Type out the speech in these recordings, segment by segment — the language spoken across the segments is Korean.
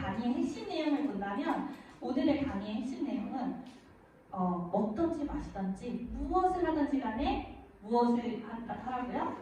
강의의 핵심 내용을 본다면 오늘의 강의의 핵심 내용은 먹든지 마시든지 무엇을 하든지 간에 무엇을 하라고요?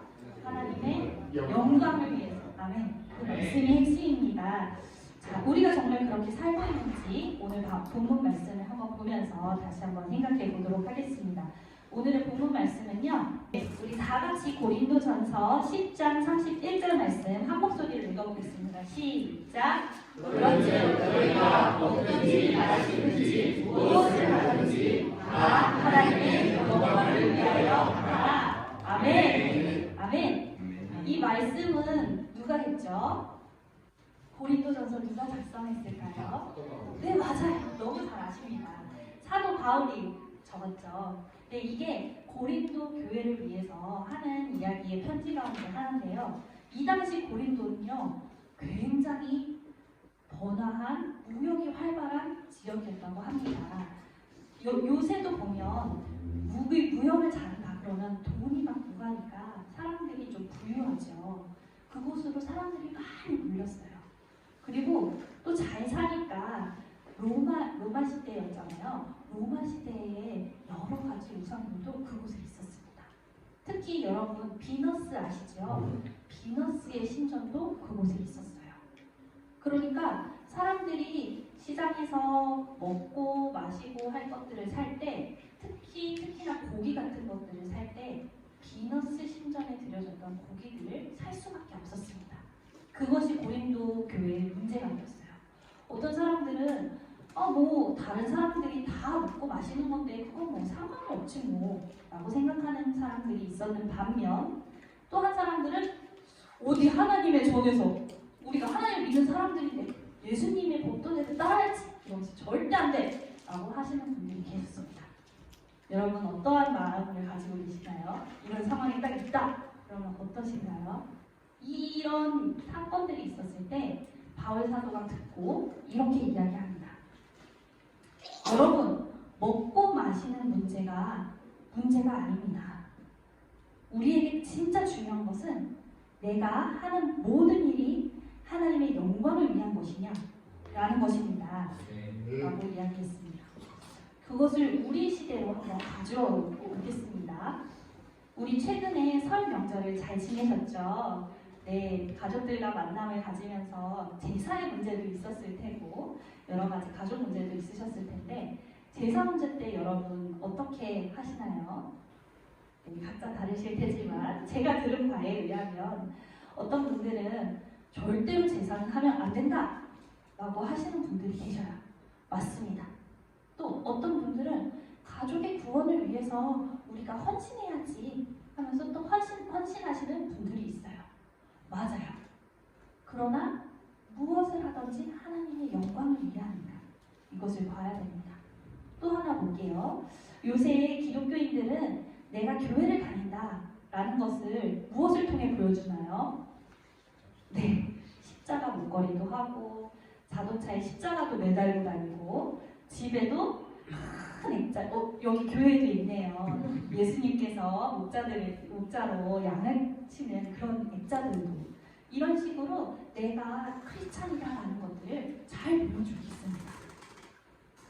하나님의 영광을 위해서. 아멘. 그 말씀이 핵심입니다. 자, 우리가 정말 그렇게 살고 있는지 오늘 본문 말씀을 한번 보면서 다시 한번 생각해 보도록 하겠습니다. 오늘의 본문 말씀은요, 우리 다 같이 고린도전서 10장 31절 말씀 한 목소리로 읽어보겠습니다. 시작. 그런즉 너희가 먹든지 마시든지 무엇을 하든지 다 하나님의 영광을 위하여 하라. 아멘. 아멘. 이 말씀은 누가 했죠? 고린도전서 누가 작성했을까요? 네, 맞아요. 너무 잘 아십니다. 사도 바울이 적었죠. 네, 이게 고린도 교회를 위해서 하는 이야기의 편지 가운데 하나인데요. 이 당시 고린도는요, 굉장히 번화한 무역이 활발한 지역이었다고 합니다. 요새도 보면 무역을 잘한다 그러면 돈이 막 무가니까 사람들이 좀 부유하죠. 그곳으로 사람들이 많이 몰렸어요. 그리고 또 잘 사니까 로마 시대였잖아요. 로마 시대에 여러 가지 우상들도 그곳에 있었습니다. 특히 여러분 비너스 아시죠? 비너스의 신전도 그곳에 있었어요. 그러니까 사람들이 시장에서 먹고 마시고 할 것들을 살 때, 특히나 고기 같은 것들을 살 때 비너스 신전에 들여졌던 고기들을 살 수밖에 없었습니다. 그것이 고린도 교회의 문제가 되었어요. 어떤 사람들은 뭐 다른 사람들이 다 먹고 마시는 건데 그건 뭐 상관없지 뭐 라고 생각하는 사람들이 있었는 반면, 또 한 사람들은 어디 하나님의 전에서 우리가 하나님을 믿는 사람들인데 예수님의 법도대로 따라야지, 이러면서 절대 안 돼 라고 하시는 분들이 계셨습니다. 여러분 어떠한 마음을 가지고 계시나요? 이런 상황이 딱 있다 그러면 어떠신가요? 이런 사건들이 있었을 때 바울 사도가 듣고 이렇게 이야기합니다. 여러분, 먹고 마시는 문제가 아닙니다. 우리에게 진짜 중요한 것은 내가 하는 모든 일이 하나님의 영광을 위한 것이냐 라는 것입니다. 라고 이야기했습니다. 그것을 우리 시대로 한번 가져오고 오겠습니다. 우리 최근에 설 명절을 잘 지내셨죠? 네, 가족들과 만남을 가지면서 제사의 문제도 있었을 테고 여러 가지 가족 문제도 있으셨을 텐데, 제사 문제 때 여러분 어떻게 하시나요? 각자 다르실 테지만 제가 들은 바에 의하면 어떤 분들은 절대로 제사는 하면 안 된다 라고 하시는 분들이 계셔요. 맞습니다. 또 어떤 분들은 가족의 구원을 위해서 우리가 헌신해야지 하면서 또 헌신하시는 분들이 있어요. 맞아요. 그러나 무엇을 하든지 하나님의 영광을 위하니까 이것을 봐야 됩니다. 또 하나 볼게요. 요새 기독교인들은 내가 교회를 다닌다 라는 것을 무엇을 통해 보여주나요? 네, 십자가 목걸이도 하고 자동차에 십자가도 매달고 다니고 집에도 큰 액자, 여기 교회도 있네요. 예수님께서 목자로 양을 치는 그런 액자들도, 이런 식으로 내가 크리스찬이다라는 것들을 잘 보여주고 있습니다.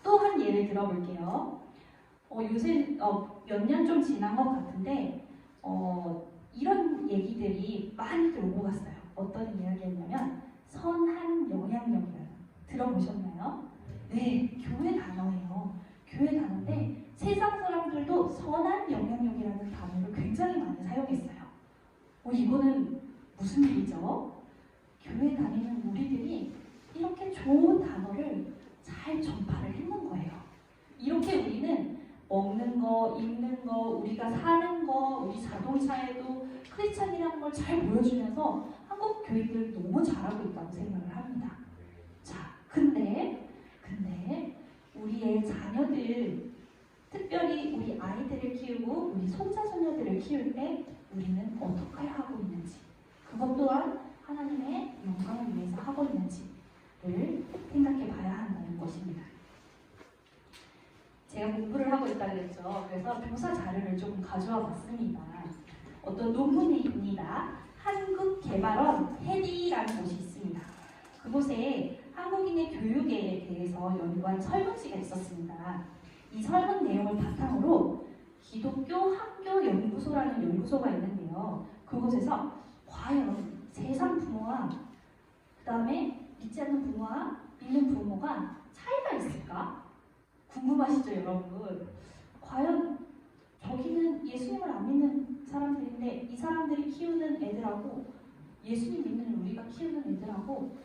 또 한 예를 들어볼게요. 요새 몇 년 좀 지난 것 같은데 이런 얘기들이 많이들 오고 갔어요. 어떤 이야기였냐면 선한 영향력이라는, 들어보셨나요? 네, 교회 단어예요. 교회 단어인데 세상 사람들도 선한 영향력이라는 단어를 굉장히 많이 사용했어요. 이거는 무슨 일이죠? 교회 다니는 우리들이 이렇게 좋은 단어를 잘 전파를 했는 거예요. 이렇게 우리는 먹는 거, 입는 거, 우리가 사는 거, 우리 자동차에도 크리스찬이라는 걸 잘 보여주면서 한국 교회들 너무 잘하고 있다고 생각을 합니다. 자, 근데 우리의 자녀들, 특별히 우리 아이들을 키우고 우리 손자, 손녀들을 키울 때 우리는 어떻게 하고 있는지, 그것 또한 하나님의 영광을 위해서 하고 있는지를 생각해 봐야 한다는 것입니다. 제가 공부를 하고 있다고 했죠. 그래서 조사 자료를 조금 가져와 봤습니다. 어떤 논문입니다. 한국개발원 헤디라는 곳이 있습니다. 그곳에 한국인의 아동의 교육에 대해서 연구한 설문지가 있었습니다. 이 설문 내용을 바탕으로 기독교 학교 연구소라는 연구소가 있는데요. 그곳에서 과연 세상 부모와 그 다음에 믿지 않는 부모와 믿는 부모가 차이가 있을까? 궁금하시죠, 여러분? 과연 저기는 예수님을 안 믿는 사람들인데 이 사람들이 키우는 애들하고 예수님 믿는 우리가 키우는 애들하고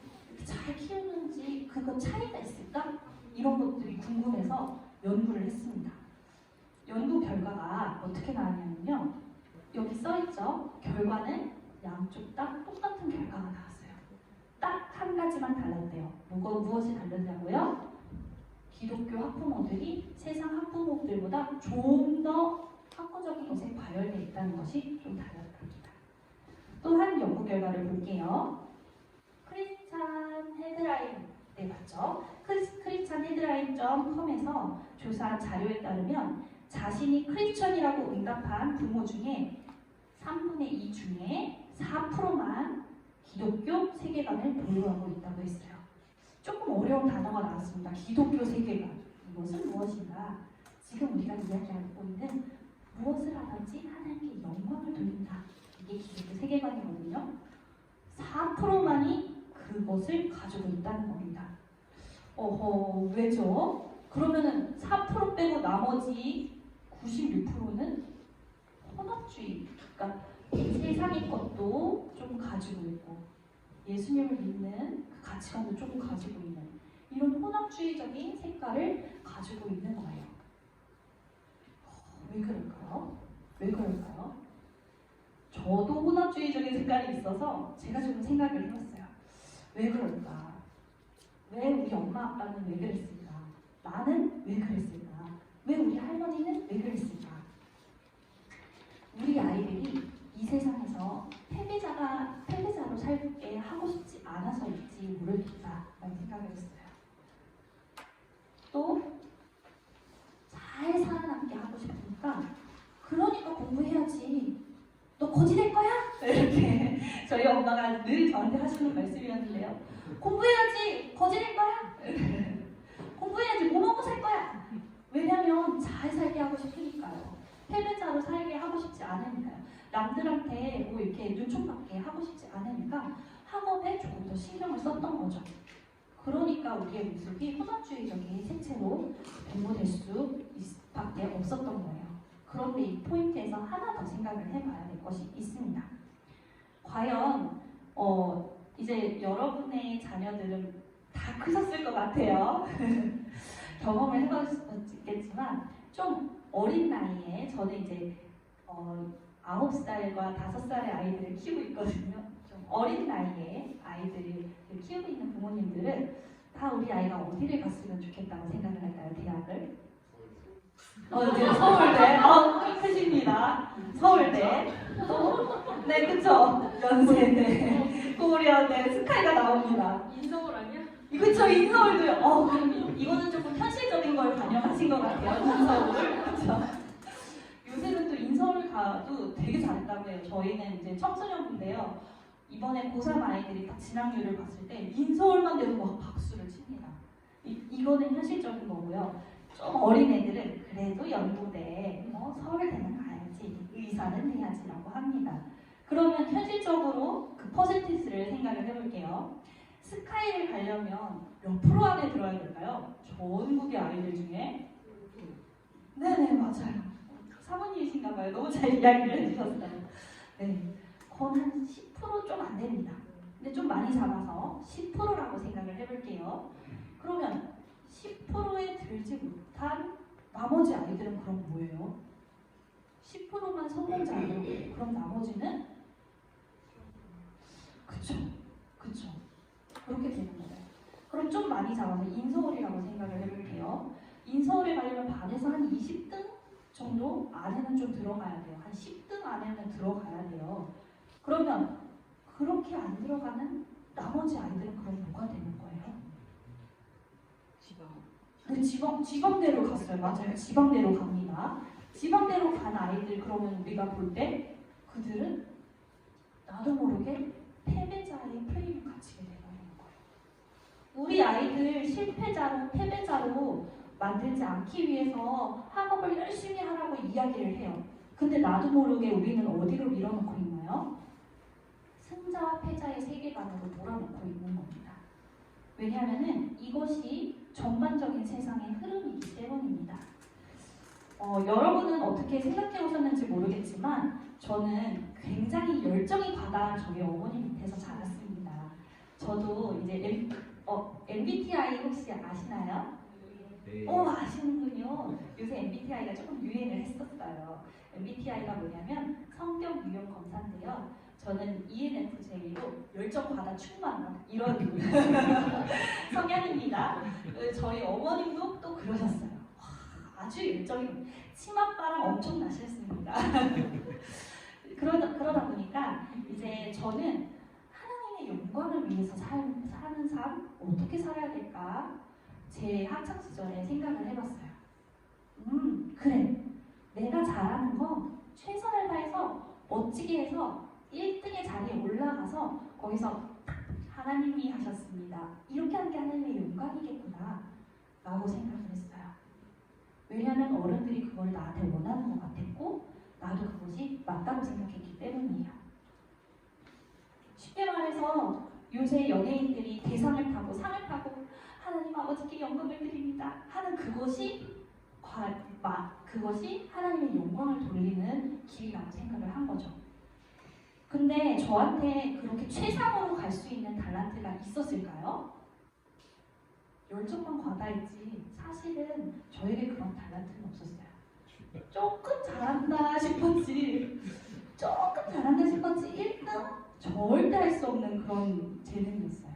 잘 키우는지 그거 차이가 있을까? 이런 것들이 궁금해서 연구를 했습니다. 연구 결과가 어떻게 나왔냐면요. 여기 써있죠. 결과는 양쪽 다 똑같은 결과가 나왔어요. 딱 한 가지만 달랐대요. 무엇이 다르냐고요? 기독교 학부모들이 세상 학부모들보다 좀 더 학구적인 것에 과열되어 있다는 것이 좀 다르답니다. 또 한 연구 결과를 볼게요. 크리스찬 헤드라인, 네 맞죠? 크리스찬 헤드라인.com에서 조사한 자료에 따르면 자신이 크리스천이라고 응답한 부모 중에 3분의 2 중에 4%만 기독교 세계관을 보유하고 있다고 했어요. 조금 어려운 단어가 나왔습니다. 기독교 세계관. 이것은 무엇인가? 지금 우리가 이야기하고 있는 무엇을 하든지 하나님께 영광을 돌린다. 이게 기독교 세계관이거든요. 4%만이 그것을 가지고 있다는 겁니다. 왜죠? 그러면은 4% 빼고 나머지 96%는 혼합주의. 그러니까 세상의 것도 좀 가지고 있고 예수님을 믿는 그 가치관도 조금 가지고 있는 이런 혼합주의적인 색깔을 가지고 있는 거예요. 왜 그럴까요? 왜 그럴까요? 저도 혼합주의적인 색깔이 있어서 제가 좀 생각을 해봤어요. 왜 그럴까? 왜 우리 엄마 아빠는 왜 그랬을까? 나는 왜 그랬을까? 왜 우리 할머니는 왜 그랬을까? 우리 아이들이 이 세상에서 패배자로 살게 하고 싶지 않아서일지 모르겠다라는 생각을 했어요. 또 잘 살아남게 하고 싶으니까 그러니까 공부해야지. 너 거지 될 거야? 이렇게 저희 엄마가 늘 저한테 하시는 말씀이었는데요. 공부해야지. 거지 될 거야? 공부해야지. 뭐 먹고 살 거야? 왜냐면 잘 살게 하고 싶으니까요. 패배자로 살게 하고 싶지 않으니까요. 남들한테 뭐 이렇게 눈총받게 하고 싶지 않으니까 학업에 조금 더 신경을 썼던 거죠. 그러니까 우리의 모습이 혼합주의적인 색채로 변모될 수밖에 없었던 거예요. 그런데 이 포인트에서 하나 더 생각을 해봐야 될 것이 있습니다. 과연 이제 여러분의 자녀들은 다 크셨을 것 같아요. 경험을 해보셨겠지만 좀 어린 나이에 저는 이제 9살과 5살의 아이들을 키우고 있거든요. 좀 어린 나이에 아이들을 키우고 있는 부모님들은 다 우리 아이가 어디를 갔으면 좋겠다고 생각을 할까요? 대학을? 네, 서울대. 크십니다. 서울대. 또, 네, 그쵸. 연세대, 고려대, 스카이가 나옵니다. 인서울 아니야? 그쵸, 인서울도요. 이거는 조금 현실적인 걸 반영하신 것 같아요. 인서울. 그쵸. 요새는 또 인서울 가도 되게 잘했다고 해요. 저희는 이제 청소년부인데요. 이번에 고3 아이들이 딱 진학률을 봤을 때 인서울만 돼도 막 박수를 칩니다. 이거는 현실적인 거고요. 좀 어린 애들은 그래도 연고대, 서울대는 가야지, 의사는 해야지라고 합니다. 그러면 현실적으로 그 퍼센티지를 생각을 해볼게요. 스카이를 가려면 몇 프로 안에 들어야 될까요? 전국의 아이들 중에? 네네, 맞아요. 사모님이신가 봐요. 너무 잘 이야기를 해주셨어요. 네, 거의 한 10% 좀 안 됩니다. 근데 좀 많이 잡아서 10%라고 생각을 해볼게요. 그러면 10%에 들지 못한 나머지 아이들은 그럼 뭐예요? 10%만 성공자예요. 그럼 나머지는? 그쵸. 그렇게 되는 거예요. 그럼 좀 많이 잡아서 인서울이라고 생각을 해볼게요. 인서울에 가려면 반에서 한 20등 정도 안에는 좀 들어가야 돼요. 한 10등 안에는 들어가야 돼요. 그러면 그렇게 안 들어가는 나머지 아이들은 그럼 뭐가 되는 거예요? 네, 지방대로 갔어요. 맞아요. 지방대로 갑니다. 지방대로 간 아이들 그러면 우리가 볼 때 그들은 나도 모르게 패배자의 프레임을 갖추게 되는 거예요. 우리 아이들 실패자로, 패배자로 만들지 않기 위해서 학업을 열심히 하라고 이야기를 해요. 근데 나도 모르게 우리는 어디로 밀어넣고 있나요? 승자와 패자의 세계관으로 몰아넣고 있는 겁니다. 왜냐하면 이것이 전반적인 세상의 흐름이기 때문입니다. 여러분은 어떻게 생각해 오셨는지 모르겠지만 저는 굉장히 열정이 과다한 저희 어머니 밑에서 자랐습니다. 저도 이제 MBTI 혹시 아시나요? 네. 아시는군요. 요새 MBTI가 조금 유행을 했었어요. MBTI가 뭐냐면 성격 유형 검사인데요. 저는 ENFJ로 열정 과다 충만 이런 성향입니다. 저희 어머님도 또 그러셨어요. 아주 열정이 치맛바람 엄청 나셨습니다. 그러다 보니까 이제 저는 하나님의 영광을 위해서 사는 삶 어떻게 살아야 될까? 제 학창 시절에 생각을 해봤어요. 그래. 내가 잘하는 거 최선을 다해서 멋지게 해서 1등의 자리에 올라가서 거기서 하나님이 하셨습니다. 이렇게 하는 게 하나님의 영광이겠구나 라고 생각을 했어요. 왜냐하면 어른들이 그걸 나한테 원하는 것 같았고 나도 그것이 맞다고 생각했기 때문이에요. 쉽게 말해서 요새 연예인들이 대상을 타고 상을 타고 하나님 아버지께 영광을 드립니다 하는 그것이 하나님의 영광을 돌리는 길이라고 생각을 한 거죠. 근데 저한테 그렇게 최상으로 갈 수 있는 달란트가 있었을까요? 열정만 과다했지 사실은 저에게 그런 달란트는 없었어요. 조금 잘한다 싶었지 1등 절대 할 수 없는 그런 재능이었어요.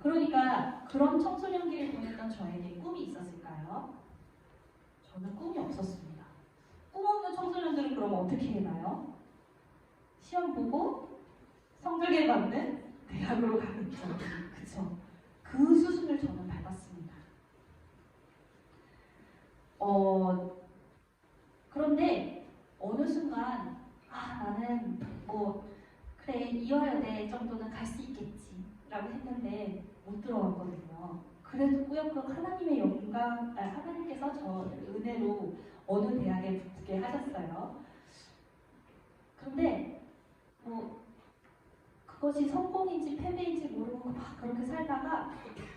그러니까 그런 청소년기를 보냈던 저에게 꿈이 있었을까요? 저는 꿈이 없었습니다. 꿈 없는 청소년들은 그럼 어떻게 해나요? 시험 보고 성적에 맞는 대학으로 가겠죠. 그쵸? 그 수순을 저는 밟았습니다. 그런데 어느 순간 나는 그래 이화여대 정도는 갈 수 있겠지 라고 했는데 못 들어갔거든요. 그래도 꾸역꾸역 하나님의 하나님께서 저 은혜로 어느 대학에 붙게 하셨어요. 그런데 그것이 성공인지 패배인지 모르고 막 그렇게 살다가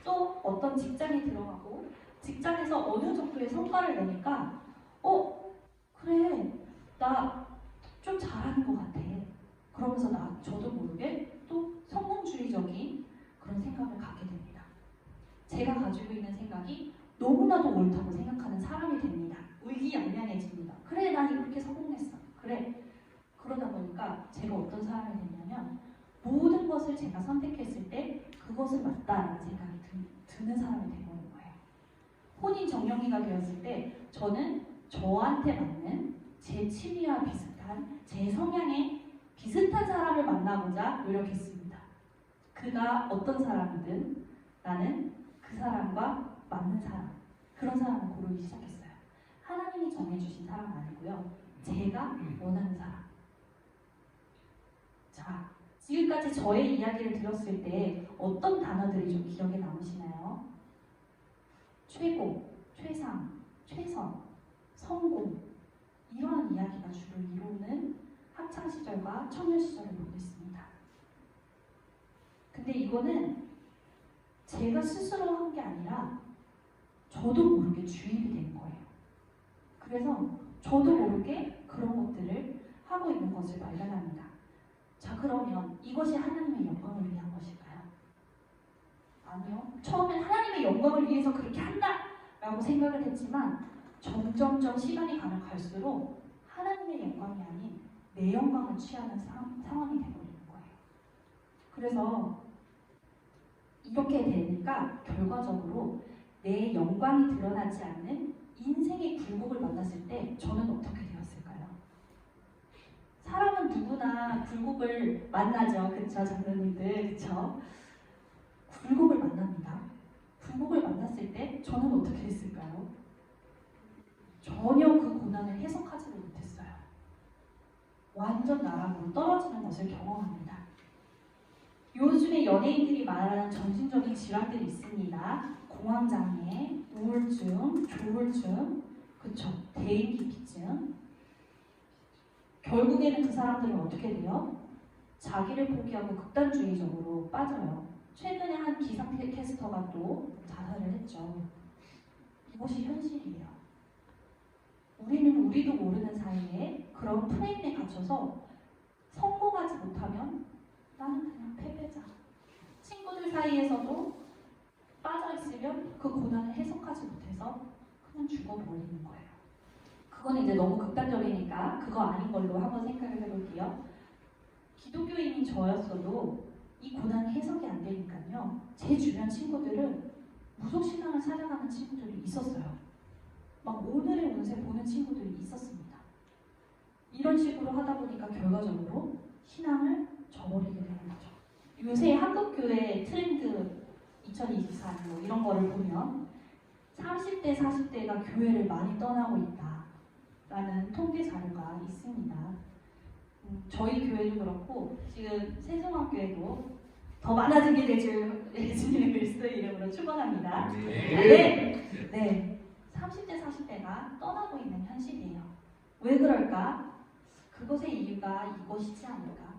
또 어떤 직장에 들어가고 직장에서 어느 정도의 성과를 내니까 그래 나 좀 잘하는 것 같아. 그러면서 저도 모르게 또 성공주의적인 그런 생각을 갖게 됩니다. 제가 가지고 있는 생각이 너무나도 옳다고 생각하는 사람이 됩니다. 의기양양해집니다. 그래 난 이렇게 성공했어. 그래. 그러다 보니까 제가 어떤 사람이 됐냐면 모든 것을 제가 선택했을 때 그것은 맞다라는 생각이 드는 사람이 되는 거예요. 혼인 정령기가 되었을 때 저는 저한테 맞는 제 취미와 비슷한 제 성향에 비슷한 사람을 만나고자 노력했습니다. 그가 어떤 사람이든 나는 그 사람과 맞는 사람, 그런 사람을 고르기 시작했어요. 하나님이 정해주신 사람 아니고요. 제가 원하는 사람. 자, 지금까지 저의 이야기를 들었을 때 어떤 단어들이 좀 기억에 남으시나요? 최고, 최상, 최선, 성공 이러한 이야기가 주로 이루는 학창시절과 청년시절을 보냈습니다. 근데 이거는 제가 스스로 한 게 아니라 저도 모르게 주입이 된 거예요. 그래서 저도 모르게 그런 것들을 하고 있는 것을 발견합니다. 자, 그러면 이것이 하나님의 영광을 위한 것일까요? 아니요. 처음엔 하나님의 영광을 위해서 그렇게 한다라고 생각을 했지만 점점점 시간이 가면 갈수록 하나님의 영광이 아닌 내 영광을 취하는 상황이 되어버리는 거예요. 그래서 이렇게 되니까 결과적으로 내 영광이 드러나지 않는 인생의 굴곡을 만났을 때 저는 어떻게 되었을까요? 사람은 누구나 굴곡을 만나죠. 그쵸? 장로님들. 그쵸? 굴곡을 만납니다. 굴곡을 만났을 때 저는 어떻게 했을까요? 전혀 그 고난을 해석하지를 못했어요. 완전 나락으로 떨어지는 것을 경험합니다. 요즘에 연예인들이 말하는 정신적인 질환들이 있습니다. 공황장애, 우울증, 조울증, 그쵸? 대인기피증. 결국에는 그 사람들은 어떻게 돼요? 자기를 포기하고 극단주의적으로 빠져요. 최근에 한 기상캐스터가 또 자살을 했죠. 이것이 현실이에요. 우리는 우리도 모르는 사이에 그런 프레임에 갇혀서 성공하지 못하면 나는 그냥 패배자. 친구들 사이에서도 빠져있으면 그 고난을 해석하지 못해서 그냥 죽어버리는 거예요. 그건 이제 너무 극단적이니까 그거 아닌 걸로 한번 생각을 해볼게요. 기독교인인 저였어도 이 고난이 해석이 안 되니까요. 제 주변 친구들은 무속신앙을 찾아가는 친구들이 있었어요. 막 오늘의 운세 보는 친구들이 있었습니다. 이런 식으로 하다 보니까 결과적으로 신앙을 저버리게 되는 거죠. 요새 한국교회 트렌드 2024 뭐 이런 거를 보면 30대, 40대가 교회를 많이 떠나고 있다라는 통계 자료가 있습니다. 저희 교회도 그렇고 지금 세종학교에도 더 많아지게 되줄 예수님의 그리스도의 이름으로 축원합니다. 네. 30대, 40대가 떠나고 있는 현실이에요. 왜 그럴까? 그것의 이유가 이것이지 않을까?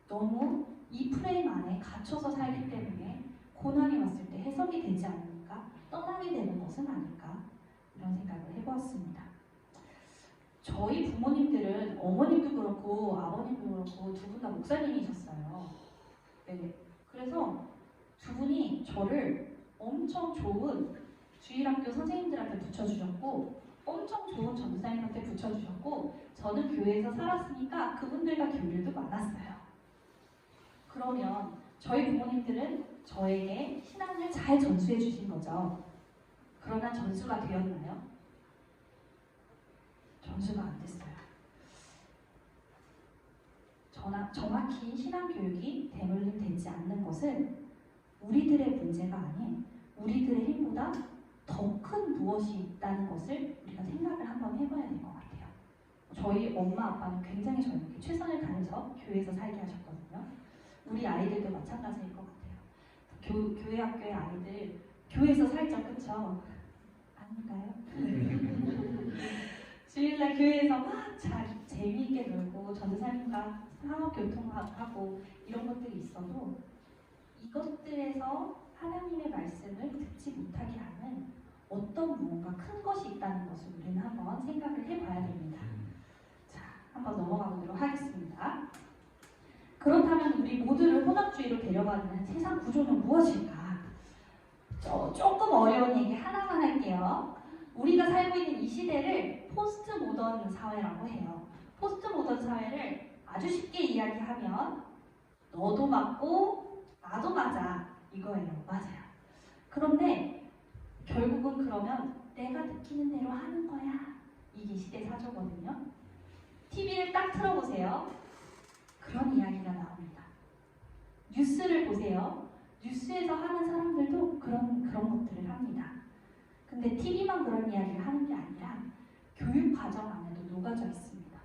너무 이 프레임 안에 갇혀서 살기 때문에 고난이 왔을 때 해석이 되지 않으니까 떠나게 되는 것은 아닐까? 이런 생각을 해보았습니다. 저희 부모님들은 어머님도 그렇고 아버님도 그렇고 두 분 다 목사님이셨어요. 네. 그래서 두 분이 저를 엄청 좋은 주일학교 선생님들한테 붙여주셨고 엄청 좋은 전도사님한테 붙여주셨고 저는 교회에서 살았으니까 그분들과 교류도 많았어요. 그러면 저희 부모님들은 저에게 신앙을 잘 전수해 주신 거죠. 그러나 전수가 되었나요? 전수가 안 됐어요. 정확히 신앙교육이 되물림되지 않는 것은 우리들의 문제가 아닌 우리들의 힘보다 더 큰 무엇이 있다는 것을 우리가 생각을 한번 해봐야 될 것 같아요. 저희 엄마 아빠는 굉장히 저에게 최선을 다해서 교회에서 살게 하셨거든요. 우리 아이들도 마찬가지일 것 같아요. 교회 학교의 아이들 교회에서 살죠, 그쵸? 아닌가요? 주일날 교회에서 막 잘 재미있게 놀고 전도사님과 상업교통하고 이런 것들이 있어도 이것들에서 하나님의 말씀을 듣지 못하게 하는 어떤 무언가 큰 것이 있다는 것을 우리는 한번 생각을 해봐야 됩니다. 자, 한번 넘어가 보도록 하겠습니다. 그렇다면 우리 모두를 혼합주의로 데려가는 세상 구조는 무엇일까? 조금 어려운 얘기 하나만 할게요. 우리가 살고 있는 이 시대를 포스트 모던 사회라고 해요. 포스트 모던 사회를 아주 쉽게 이야기하면 너도 맞고 나도 맞아 이거예요. 맞아요. 그런데 결국은 그러면 내가 느끼는 대로 하는 거야. 이게 시대 사조거든요. TV를 딱 틀어보세요. 그런 이야기가 나옵니다. 뉴스를 보세요. 뉴스에서 하는 사람들도 그런 것들을 합니다. 근데 TV만 그런 이야기를 하는 게 아니라 교육 과정 안에도 녹아져 있습니다.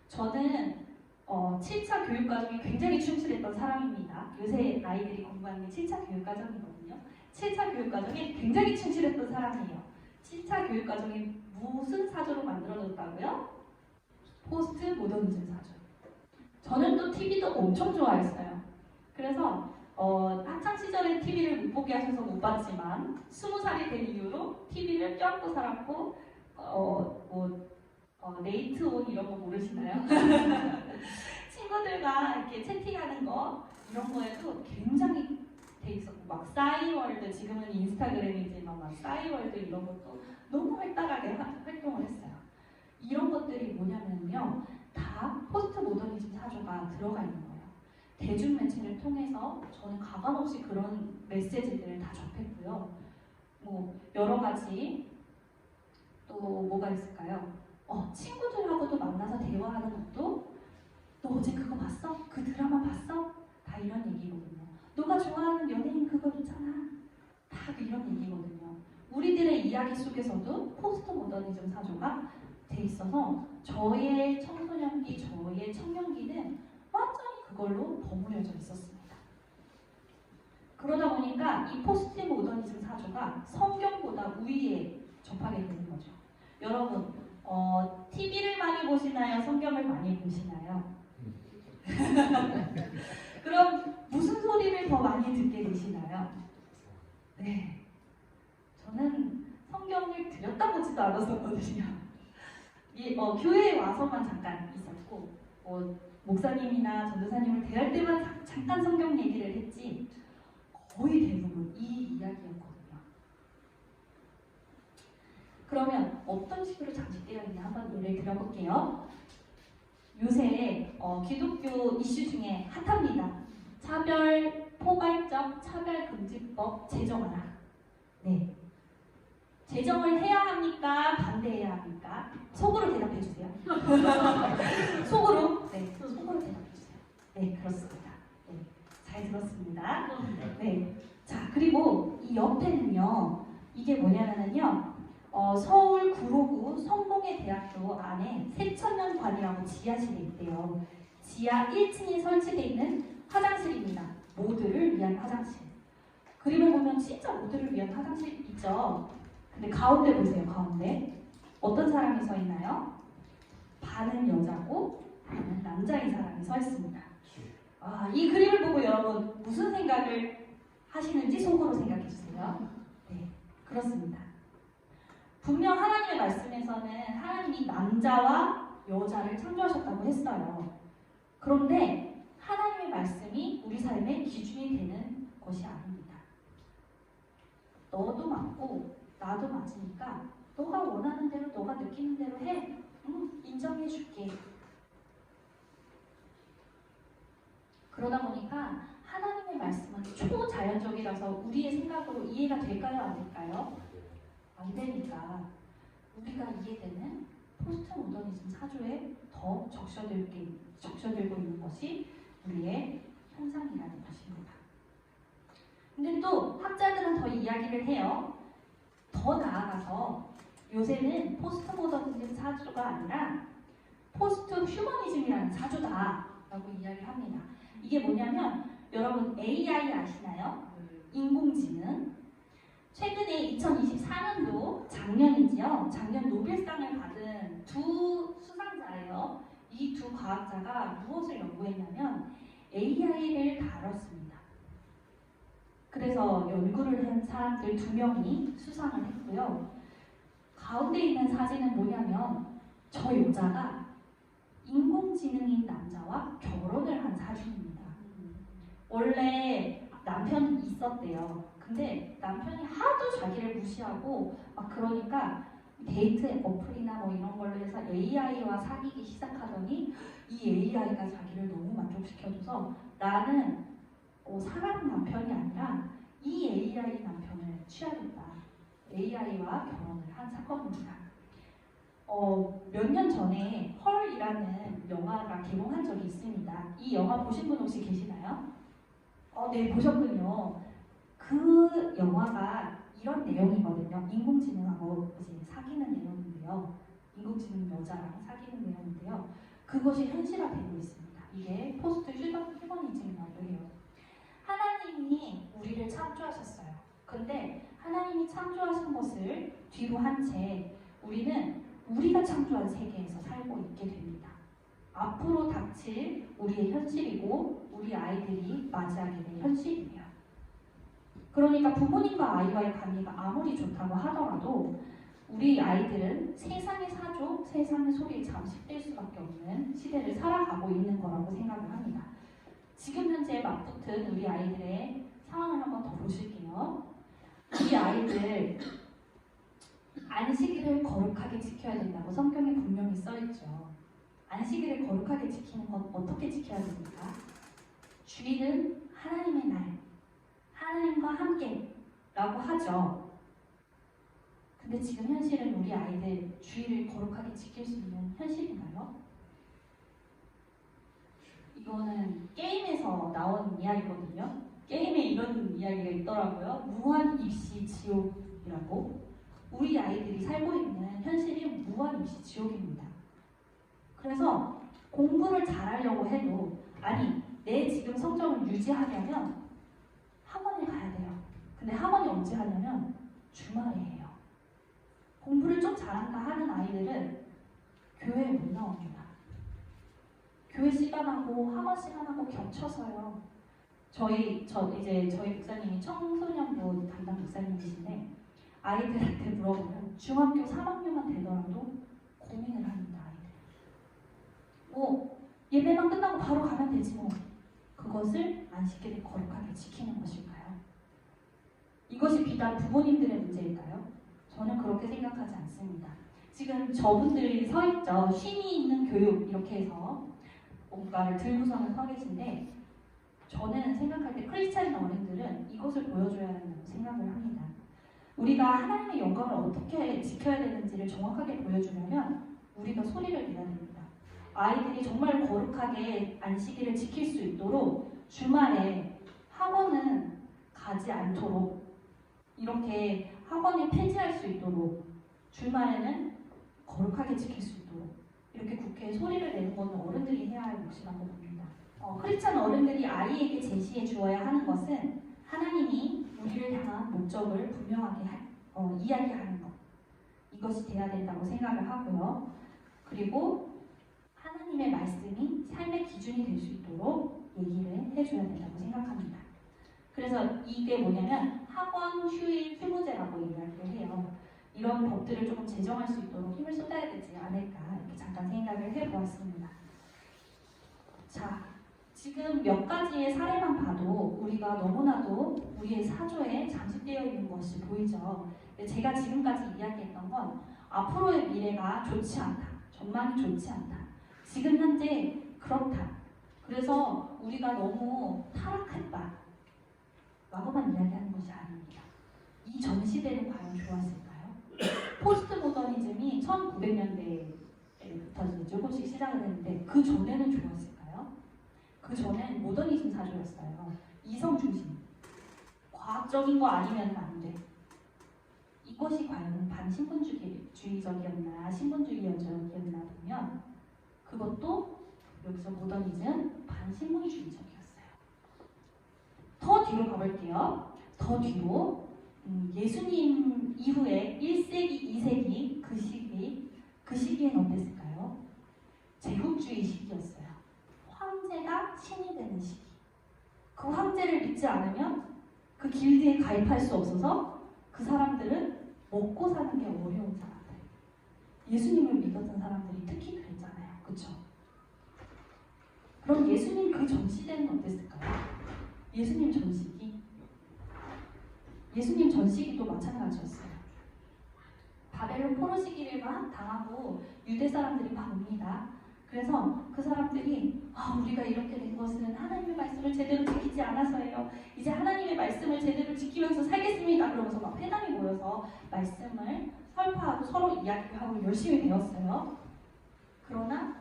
저는 7차 교육 과정이 굉장히 충실했던 사람입니다. 요새 아이들이 공부하는 게 7차 교육 과정이거든요. 7차 교육 과정에 굉장히 충실했던 사람이에요. 7차 교육 과정이 무슨 사조로 만들어졌다고요? 포스트 모더니즘 사조. 저는 또 TV도 엄청 좋아했어요. 그래서 학창 시절에 TV를 못 보게 하셔서 못 봤지만 20살이 된 이후로 TV를 껴안고 살았고 네이트온 이런 거 모르시나요? 친구들과 이렇게 채팅하는 거 이런 거에도 굉장히 돼 있었고 막 싸이월드 지금은 인스타그램이지만 막 싸이월드 이런 것도 너무 활달하게 활동을 했어요. 이런 것들이 뭐냐면요 다 포스트 모더니즘 사조가 들어가 있는 거예요. 대중 매체를 통해서 저는 가감없이 그런 메시지들을 다 접했고요. 뭐 여러 가지 또 뭐가 있을까요? 친구들하고도 만나서 대화하는 것도 너 어제 그거 봤어? 그 드라마 봤어? 다 이런 얘기거든요. 너가 좋아하는 연예인 그거 있잖아. 다 이런 얘기거든요. 우리들의 이야기 속에서도 포스트 모더니즘 사조가 돼 있어서 저의 청소년기, 저의 청년기는 완전히 그걸로 버무려져 있었습니다. 그러다 보니까 이 포스트 모더니즘 사조가 성경보다 우위에 접하게 되는 거죠. 여러분, TV를 많이 보시나요? 성경을 많이 보시나요? 그럼 무슨 소리를 더 많이 듣게 되시나요? 네, 저는 성경을 들였다보지도 않았었거든요. 교회에 와서만 잠깐 있었고 목사님이나 전도사님을 대할 때만 잠깐 성경 얘기를 했지 거의 대부분 이 이야기였거든요. 그러면 어떤 식으로 장식되어 있나 한번 예를 들어볼게요. 요새 기독교 이슈 중에 핫합니다. 차별, 포괄적, 차별금지법 제정하라. 네. 제정을 해야 합니까? 반대해야 합니까? 속으로 대답해 주세요. 속으로? 네, 속으로 대답해 주세요. 네, 그렇습니다. 네, 잘 들었습니다. 네. 자, 그리고 이 옆에는요, 이게 뭐냐면요, 서울 구로구 성공회대학교 안에 새천년관이라고 지하실에 있대요. 지하 1층에 설치되어 있는 화장실입니다. 모두를 위한 화장실. 그림을 보면 진짜 모두를 위한 화장실 있죠. 근데 가운데 보세요. 가운데 어떤 사람이 서 있나요? 반은 여자고 반은 남자인 사람이 서 있습니다. 이 그림을 보고 여러분 무슨 생각을 하시는지 속으로 생각해 주세요. 네, 그렇습니다. 분명 하나님의 말씀에서는 하나님이 남자와 여자를 창조하셨다고 했어요. 그런데 하나님의 말씀이 우리 삶의 기준이 되는 것이 아닙니다. 너도 맞고 나도 맞으니까 너가 원하는 대로 너가 느끼는 대로 해. 인정해 줄게. 그러다 보니까 하나님의 말씀은 초자연적이라서 우리의 생각으로 이해가 될까요? 안 될까요? 안 되니까 우리가 이해되는 포스트 모더니즘 사조에 더 적셔들고 있는 것이 우리의 현상이라는 것입니다. 근데 또 학자들은 더 이야기를 해요. 더 나아가서 요새는 포스트 모더니즘 사조가 아니라 포스트 휴머니즘이라는 사조다라고 이야기를 합니다. 이게 뭐냐면 여러분 AI 아시나요? 인공지능. 최근에 2024년도 작년이지요. 작년 노벨상을 받은 두 수상자예요. 이 두 과학자가 무엇을 연구했냐면 AI를 다뤘습니다. 그래서 연구를 한 사람들 2명이 수상을 했고요. 가운데 있는 사진은 뭐냐면 저 여자가 인공지능인 남자와 결혼을 한 사진입니다. 원래 남편이 있었대요. 근데 남편이 하도 자기를 무시하고 막 그러니까 데이트 어플이나 뭐 이런 걸로 해서 AI와 사귀기 시작하더니 이 AI가 자기를 너무 만족시켜줘서 나는 사람 남편이 아니라 이 AI 남편을 취하겠다. AI와 결혼을 한 사건입니다. 몇 년 전에 헐이라는 영화가 개봉한 적이 있습니다. 이 영화 보신 분 혹시 계시나요? 네, 보셨군요. 그 영화가 이런 내용이거든요. 인공지능하고 이제 사귀는 내용인데요. 인공지능 여자랑 사귀는 내용인데요. 그것이 현실화되고 있습니다. 이게 포스트 휴머니즘이라고 해요. 하나님이 우리를 창조하셨어요. 근데 하나님이 창조하신 것을 뒤로 한 채 우리는 우리가 창조한 세계에서 살고 있게 됩니다. 앞으로 닥칠 우리의 현실이고 우리 아이들이 맞이하게 될 현실이에요. 그러니까 부모님과 아이와의 관계가 아무리 좋다고 하더라도 우리 아이들은 세상의 사조, 세상의 소리에 잠식될 수밖에 없는 시대를 살아가고 있는 거라고 생각을 합니다. 지금 현재 맞붙은 우리 아이들의 상황을 한번 더 보실게요. 우리 아이들 안식일을 거룩하게 지켜야 된다고 성경에 분명히 써있죠. 안식일을 거룩하게 지키는 건 어떻게 지켜야 됩니까? 주일은 하나님의 날, 하나님과 함께 라고 하죠. 근데 지금 현실은 우리 아이들 주일을 거룩하게 지킬 수 있는 현실인가요? 이거는 게임에서 나온 이야기거든요. 게임에 이런 이야기가 있더라고요. 무한 입시 지옥이라고. 우리 아이들이 살고 있는 현실이 무한 입시 지옥입니다. 그래서 공부를 잘하려고 해도 내 지금 성적을 유지하려면 학원에 가야 돼요. 근데 학원이 언제 하냐면 주말에 해요. 공부를 좀 잘한다 하는 아이들은 교회에 못 나옵니다. 교회 시간하고 학원 시간하고 겹쳐서요. 저희 목사님이 청소년부 담당 목사님이신데 아이들한테 물어보면 중학교 3학년만 되더라도 고민을 합니다. 아이들. 예배만 끝나고 바로 가면 되지 뭐. 그것을 안식일을 거룩하게 지키는 것일까요? 이것이 비단 부모님들의 문제일까요? 저는 그렇게 생각하지 않습니다. 지금 저분들이 서 있죠. 쉼이 있는 교육 이렇게 해서 뭔가를 들고서는 서 계신데 저는 생각할 때 크리스찬 어른들은 이것을 보여줘야 한다고 생각을 합니다. 우리가 하나님의 영광을 어떻게 지켜야 되는지를 정확하게 보여주려면 우리가 소리를 내야 됩니다. 아이들이 정말 거룩하게 안식일을 지킬 수 있도록 주말에 학원은 가지 않도록 이렇게 학원을 폐지할 수 있도록 주말에는 거룩하게 지킬 수 있도록 이렇게 국회에 소리를 내는 것은 어른들이 해야 할 몫이라고 봅니다. 크리스찬 어른들이 아이에게 제시해 주어야 하는 것은 하나님이 우리를 향한 목적을 분명하게 이야기하는 것. 이것이 돼야 된다고 생각을 하고요. 그리고 하나님의 말씀이 삶의 기준이 될 수 있도록 얘기를 해줘야 된다고 생각합니다. 그래서 이게 뭐냐면 학원 휴일 휴무제라고 이야기를 해요. 이런 법들을 조금 제정할 수 있도록 힘을 쏟아야 되지 않을까 이렇게 잠깐 생각을 해보았습니다. 자, 지금 몇 가지의 사례만 봐도 우리가 너무나도 우리의 사조에 잠식되어 있는 것이 보이죠. 제가 지금까지 이야기했던 건 앞으로의 미래가 좋지 않다. 전망이 좋지 않다. 지금 현재 그렇다. 그래서 우리가 너무 타락했다. 라고만 이야기하는 것이 아닙니다. 이 전 시대는 과연 좋았을까요? 포스트 모더니즘이 1900년대부터 조금씩 시작을 했는데 그 전에는 좋았을까요? 그 전엔 모더니즘 사조였어요. 이성 중심. 과학적인 거 아니면 안 돼. 이것이 과연 반신분주의적이었나 신분주의적이었나 보면 그것도 여기서 모더니즘 반신분주의적이었어요. 더 뒤로 가볼게요. 더 뒤로 예수님 이후에 1세기, 2세기 그 시기엔 어땠을까요? 제국주의 시기였어요. 황제가 신이 되는 시기. 그 황제를 믿지 않으면 그 길드에 가입할 수 없어서 그 사람들은 먹고 사는 게 어려운 사람들. 예수님을 믿었던 사람들이 특히 그랬잖아요. 그렇죠? 그럼 예수님 그 전 시대는 어땠을까요? 예수님 전 시기? 예수님 전 시기도 마찬가지였어요. 바벨론 포로 시기를 막 당하고 유대 사람들이 막 옵니다. 그래서 그 사람들이 우리가 이렇게 된 것은 하나님의 말씀을 제대로 지키지 않아서예요. 이제 하나님의 말씀을 제대로 지키면서 살겠습니다. 그러면서 막 회당이 모여서 말씀을 설파하고 서로 이야기를 하고 열심히 배웠어요. 그러나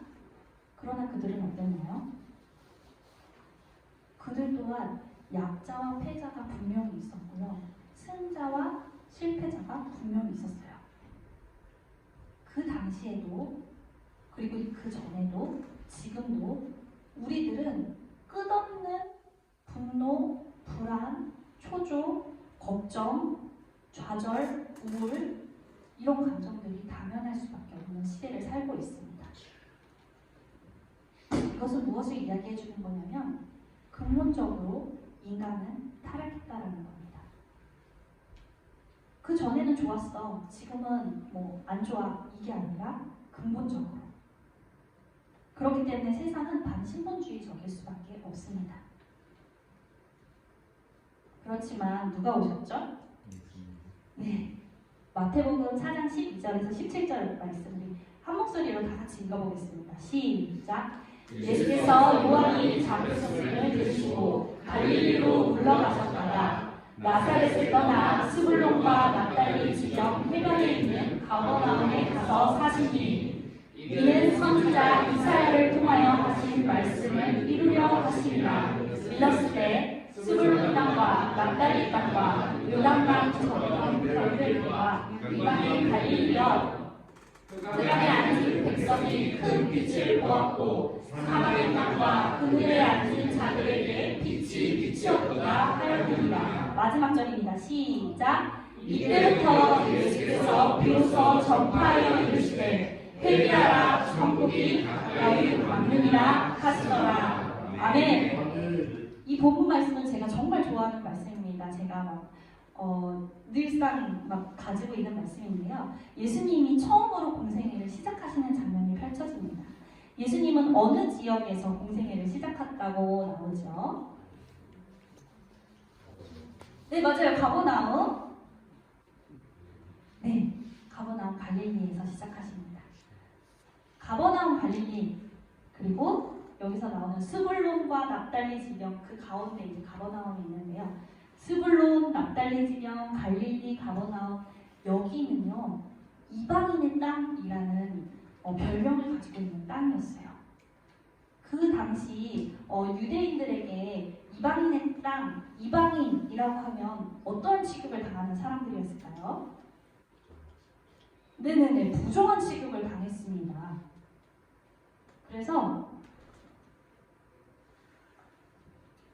그들은 어땠나요? 그들 또한 약자와 패자가 분명히 있었고요. 승자와 실패자가 분명히 있었어요. 그 당시에도 그리고 그 전에도 지금도 우리들은 끝없는 분노, 불안, 초조, 걱정, 좌절, 우울 이런 감정들이 당연할 수밖에 없는 시대를 살고 있습니다. 이것은 무엇을 이야기해 주는 거냐면 근본적으로 인간은 타락했다라는 겁니다. 그 전에는 좋았어. 지금은 안 좋아. 이게 아니라 근본적으로. 그렇기 때문에 세상은 반신분주의적일 수밖에 없습니다. 그렇지만 누가 오셨죠? 네. 마태복음 4장 12절에서 17절 말씀을 한 목소리로 다 같이 읽어보겠습니다. 시작! 예수께서 요한이 잡으셨음을 들으시고 갈릴리로 물러가셨다가 나사렛을 떠나 스불론과 납달리 지경 해변에 있는 가버나움에 가서 사시니 이는 선지자 이사야를 통하여 하신 말씀을 이루려 하시니라. 믿었을 때 스불론 땅과 납달리 땅과 요단강 저편 별들과 이방의 갈릴리여 그 땅에 앉은 백성이 큰 빛을 보았고 사망의 땅과 그늘에 앉은 자들에게 빛이 비치었도다 하였느니라. 마지막 절입니다. 시작. 이때부터 예수께서 비로소 전파하여 이르시되 회개하라 천국이 가까이 왔느니라 하시더라. 아멘. 이 본문 말씀은 제가 정말 좋아하는 말씀입니다. 제가 늘상 가지고 있는 말씀인데요. 예수님이 처음으로 공생애를 시작하시는 장면이 펼쳐집니다. 예수님은 어느 지역에서 공생애를 시작했다고 나오죠? 네, 맞아요. 가버나움. 네, 가버나움 갈릴리에서 시작하십니다. 가버나움 갈릴리, 그리고 여기서 나오는 스불론과 납달리 지명, 그 가운데 이제 가버나움이 있는데요. 스불론, 납달리 지명, 갈릴리, 가버나움, 여기는요 이방인의 땅이라는 별명을 가지고 있는 땅이었어요. 그 당시 유대인들에게 이방인의 땅, 이방인이라고 하면 어떠한 취급을 당하는 사람들이었을까요? 네네네, 부정한 취급을 당했습니다. 그래서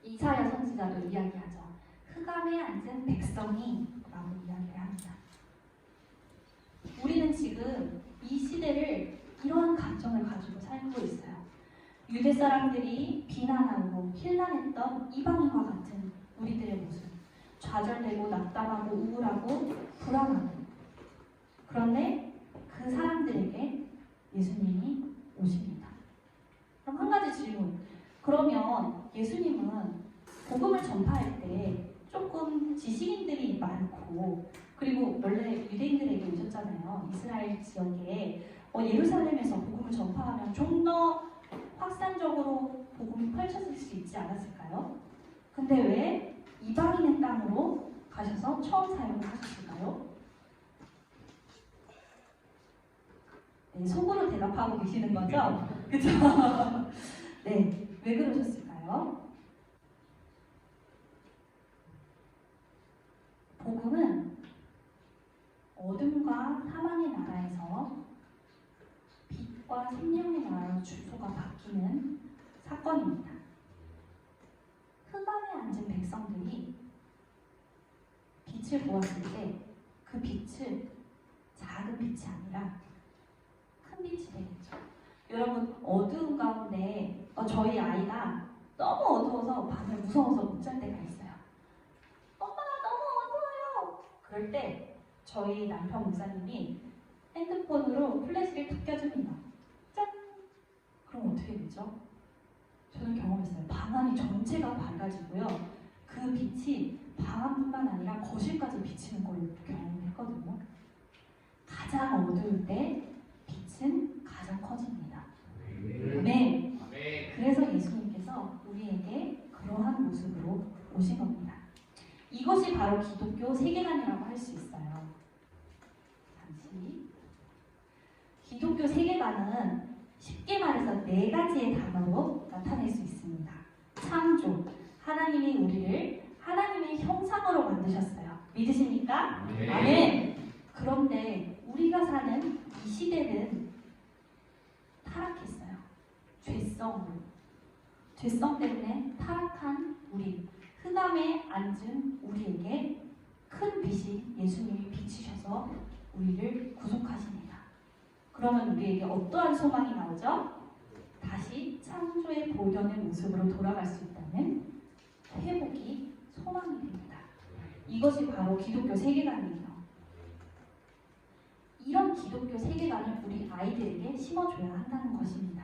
이사야 선지자도 이야기하죠. 흑암에 앉은 백성이 라고 이야기를 합니다. 우리는 지금 이 시대를 이러한 감정을 가지고 살고 있어요. 유대 사람들이 비난하고 힐난했던 이방인과 같은 우리들의 모습. 좌절되고 낙담하고 우울하고 불안하고. 그런데 그 사람들에게 예수님이 오십니다. 그럼 한 가지 질문. 그러면 예수님은 복음을 전파할 때 조금 지식인들이 많고, 그리고 원래 유대인들에게 오셨잖아요. 이스라엘 지역에 예루살렘에서 복음을 전파하면 좀 더 확산적으로 복음이 펼쳐질 수 있지 않았을까요? 근데 왜 이방인의 땅으로 가셔서 처음 사역을 하셨을까요? 네, 속으로 대답하고 계시는 거죠? 그죠? 네, 왜 그러셨을까요? 복음은 어둠과 사망의 나라에서 빛과 생명의 나라로 주소가 바뀌는 사건입니다. 흑암에 앉은 백성들이 빛을 보았을 때 그 빛은 작은 빛이 아니라 큰 빛이 되겠죠. 여러분, 어두운 가운데 저희 아이가 너무 어두워서 밤에 무서워서 못 잘 때가 있어요. 엄마 너무 어두워요. 그럴 때 저희 남편 목사님이 핸드폰으로 플래시를 탁 켜줍니다. 짠! 그럼 어떻게 되죠? 저는 경험했어요. 방 안이 전체가 밝아지고요. 그 빛이 방 안뿐만 아니라 거실까지 비치는 걸 경험했거든요. 가장 어두울 때 빛은 가장 커집니다. 네. 그래서 예수님께서 우리에게 그러한 모습으로 오신 겁니다. 이것이 바로 기독교 세계관이라고 할 수 있어요. 잠시. 기독교 세계관은 쉽게 말해서 4가지의 단어로 나타낼 수 있습니다. 창조. 하나님이 우리를 하나님의 형상으로 만드셨어요. 믿으십니까? 네. 아멘. 그런데 우리가 사는 이 시대는 타락했어요. 죄성 때문에 타락한 우리, 흑암에 앉은 우리에게 큰 빛이 예수님이 비치셔서 우리를 구속하십니다. 그러면 우리에게 어떠한 소망이 나오죠? 다시 창조의 본연의 모습으로 돌아갈 수 있다는 회복이 소망이 됩니다. 이것이 바로 기독교 세계관이에요. 이런 기독교 세계관을 우리 아이들에게 심어줘야 한다는 것입니다.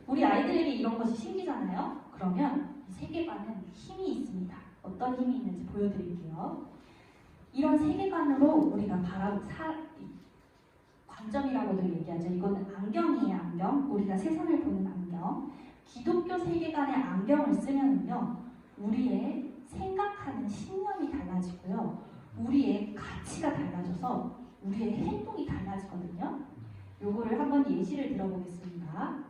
우리 아이들에게 이런 것이 심기잖아요. 그러면 이 세계관은 힘이 있습니다. 어떤 힘이 있는지 보여드릴게요. 이런 세계관으로 우리가 관점이라고도 얘기하죠. 이거는 안경이에요. 안경. 우리가 세상을 보는 안경. 기독교 세계관의 안경을 쓰면요, 우리의 생각하는 신념이 달라지고요, 우리의 가치가 달라져서 우리의 행동이 달라지거든요. 요거를 한번 예시를 들어보겠습니다.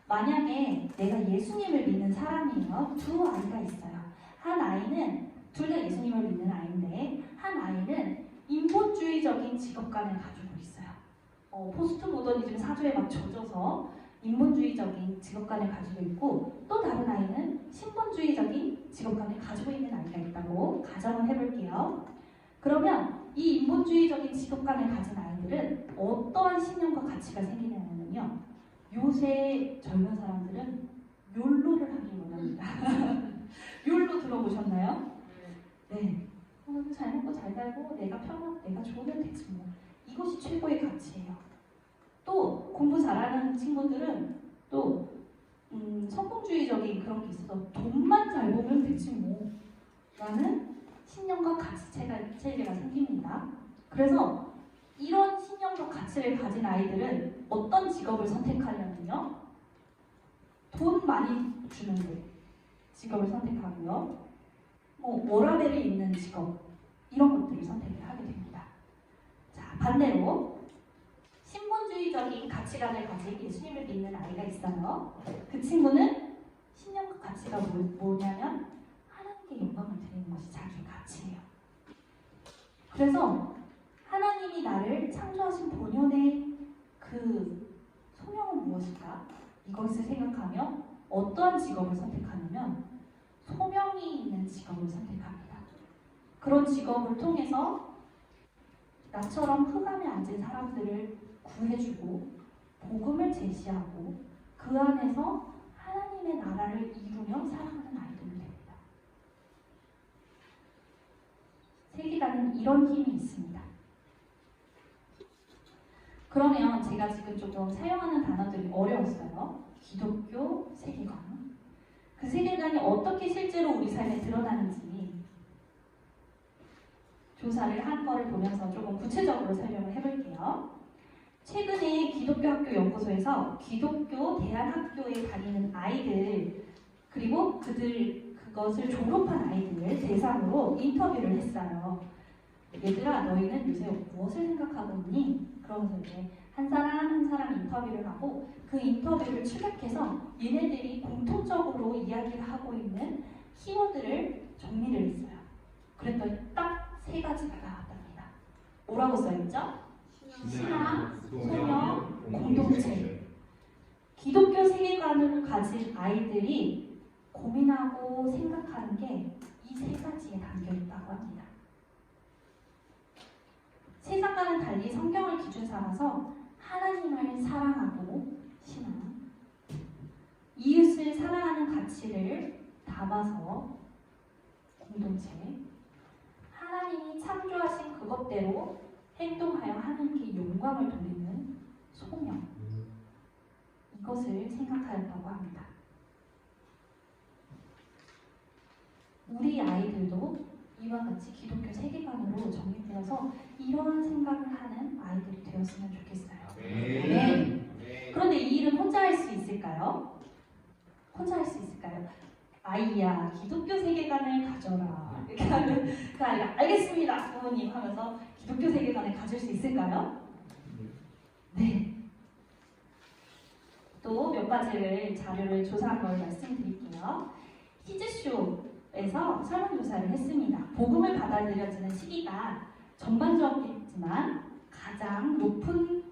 만약에 내가 예수님을 믿는 사람이에요. 2 아이가 있어요. 한 아이는, 둘 다 예수님을 믿는 아이인데, 한 아이는 인본주의적인 직업관을 가지고 있어요. 포스트 모더니즘 사조에 막 젖어서 인본주의적인 직업관을 가지고 있고 또 다른 아이는 신본주의적인 직업관을 가지고 있는 아이가 있다고 가정을 해볼게요. 그러면 이 인본주의적인 직업관을 가진 아이들은 어떠한 신념과 가치가 생기냐면요. 요새 젊은 사람들은 욜로를 하기 원합니다. 욜로 들어보셨나요? 네. 잘 먹고 잘 살고 내가 편하고 내가 좋으면 되지 뭐. 이것이 최고의 가치예요. 또 공부 잘하는 친구들은 또 성공주의적인 그런 게 있어서 돈만 잘 벌면 되지 뭐 라는 신념과 가치체계가 생깁니다. 그래서 이런 신념과 가치를 가진 아이들은 어떤 직업을 선택하냐면요. 돈 많이 주는데 직업을 선택하고요. 워라밸이 있는 직업 이런 것들을 선택을 하게 됩니다. 자, 반대로 신본주의적인 가치관을 가진 예수님을 믿는 아이가 있어요. 그 친구는 신념과 가치가 뭐냐면 하나님께 영광을 드리는 것이 자기의 가치예요. 그래서 하나님이 나를 창조하신 본연의 그 소명은 무엇일까? 이것을 생각하며 어떠한 직업을 선택하냐면 소명이 있는 직업을 선택합니다. 그런 직업을 통해서 나처럼 흑암에 앉은 사람들을 구해주고 복음을 제시하고 그 안에서 하나님의 나라를 이루며 살아가는 아이들이 됩니다. 세계관은 이런 힘이 있습니다. 그러면 제가 지금 조금 사용하는 단어들이 어려웠어요. 기독교 세계관. 그 세계관이 어떻게 실제로 우리 삶에 드러나는지 조사를 한 거를 보면서 조금 구체적으로 설명을 해볼게요. 최근에 기독교 학교 연구소에서 기독교 대안학교에 다니는 아이들 그리고 그것을 졸업한 아이들을 대상으로 인터뷰를 했어요. 얘들아 너희는 요새 무엇을 생각하고 있니? 그러면서 이제 한 사람 인터뷰를 하고 그 인터뷰를 축약해서 얘네들이 공통적으로 이야기를 하고 있는 키워드를 정리를 했어요. 그랬더니 딱 3가지가 나왔답니다. 뭐라고 써있죠? 신앙, 소명, 공동체. 기독교 세계관을 가진 아이들이 고민하고 생각하는 게 이 3가지에 담겨있다고 합니다. 세상과는 달리 성경을 기준 삼아서 하나님을 사랑하고 신앙, 이웃을 사랑하는 가치를 담아서 공동체, 하나님이 창조하신 그것대로 행동하여 하나님께 영광을 돌리는 소명, 이것을 생각하였다고 합니다. 우리 아이들도 이와 같이 기독교 세계관으로 정립되어서 이러한 생각을 하는 아이들이 되었으면 좋겠어요. 네. 그런데 이 일은 혼자 할 수 있을까요? 혼자 할 수 있을까요? 아이야, 기독교 세계관을 가져라. 이렇게 하면 그 아이가 알겠습니다, 부모님 하면서 기독교 세계관을 가질 수 있을까요? 네. 또 몇 가지를 자료를 조사한 걸 말씀드릴게요. 키즈쇼에서 설문조사를 했습니다. 복음을 받아들여지는 시기가 전반적이지만 가장 높은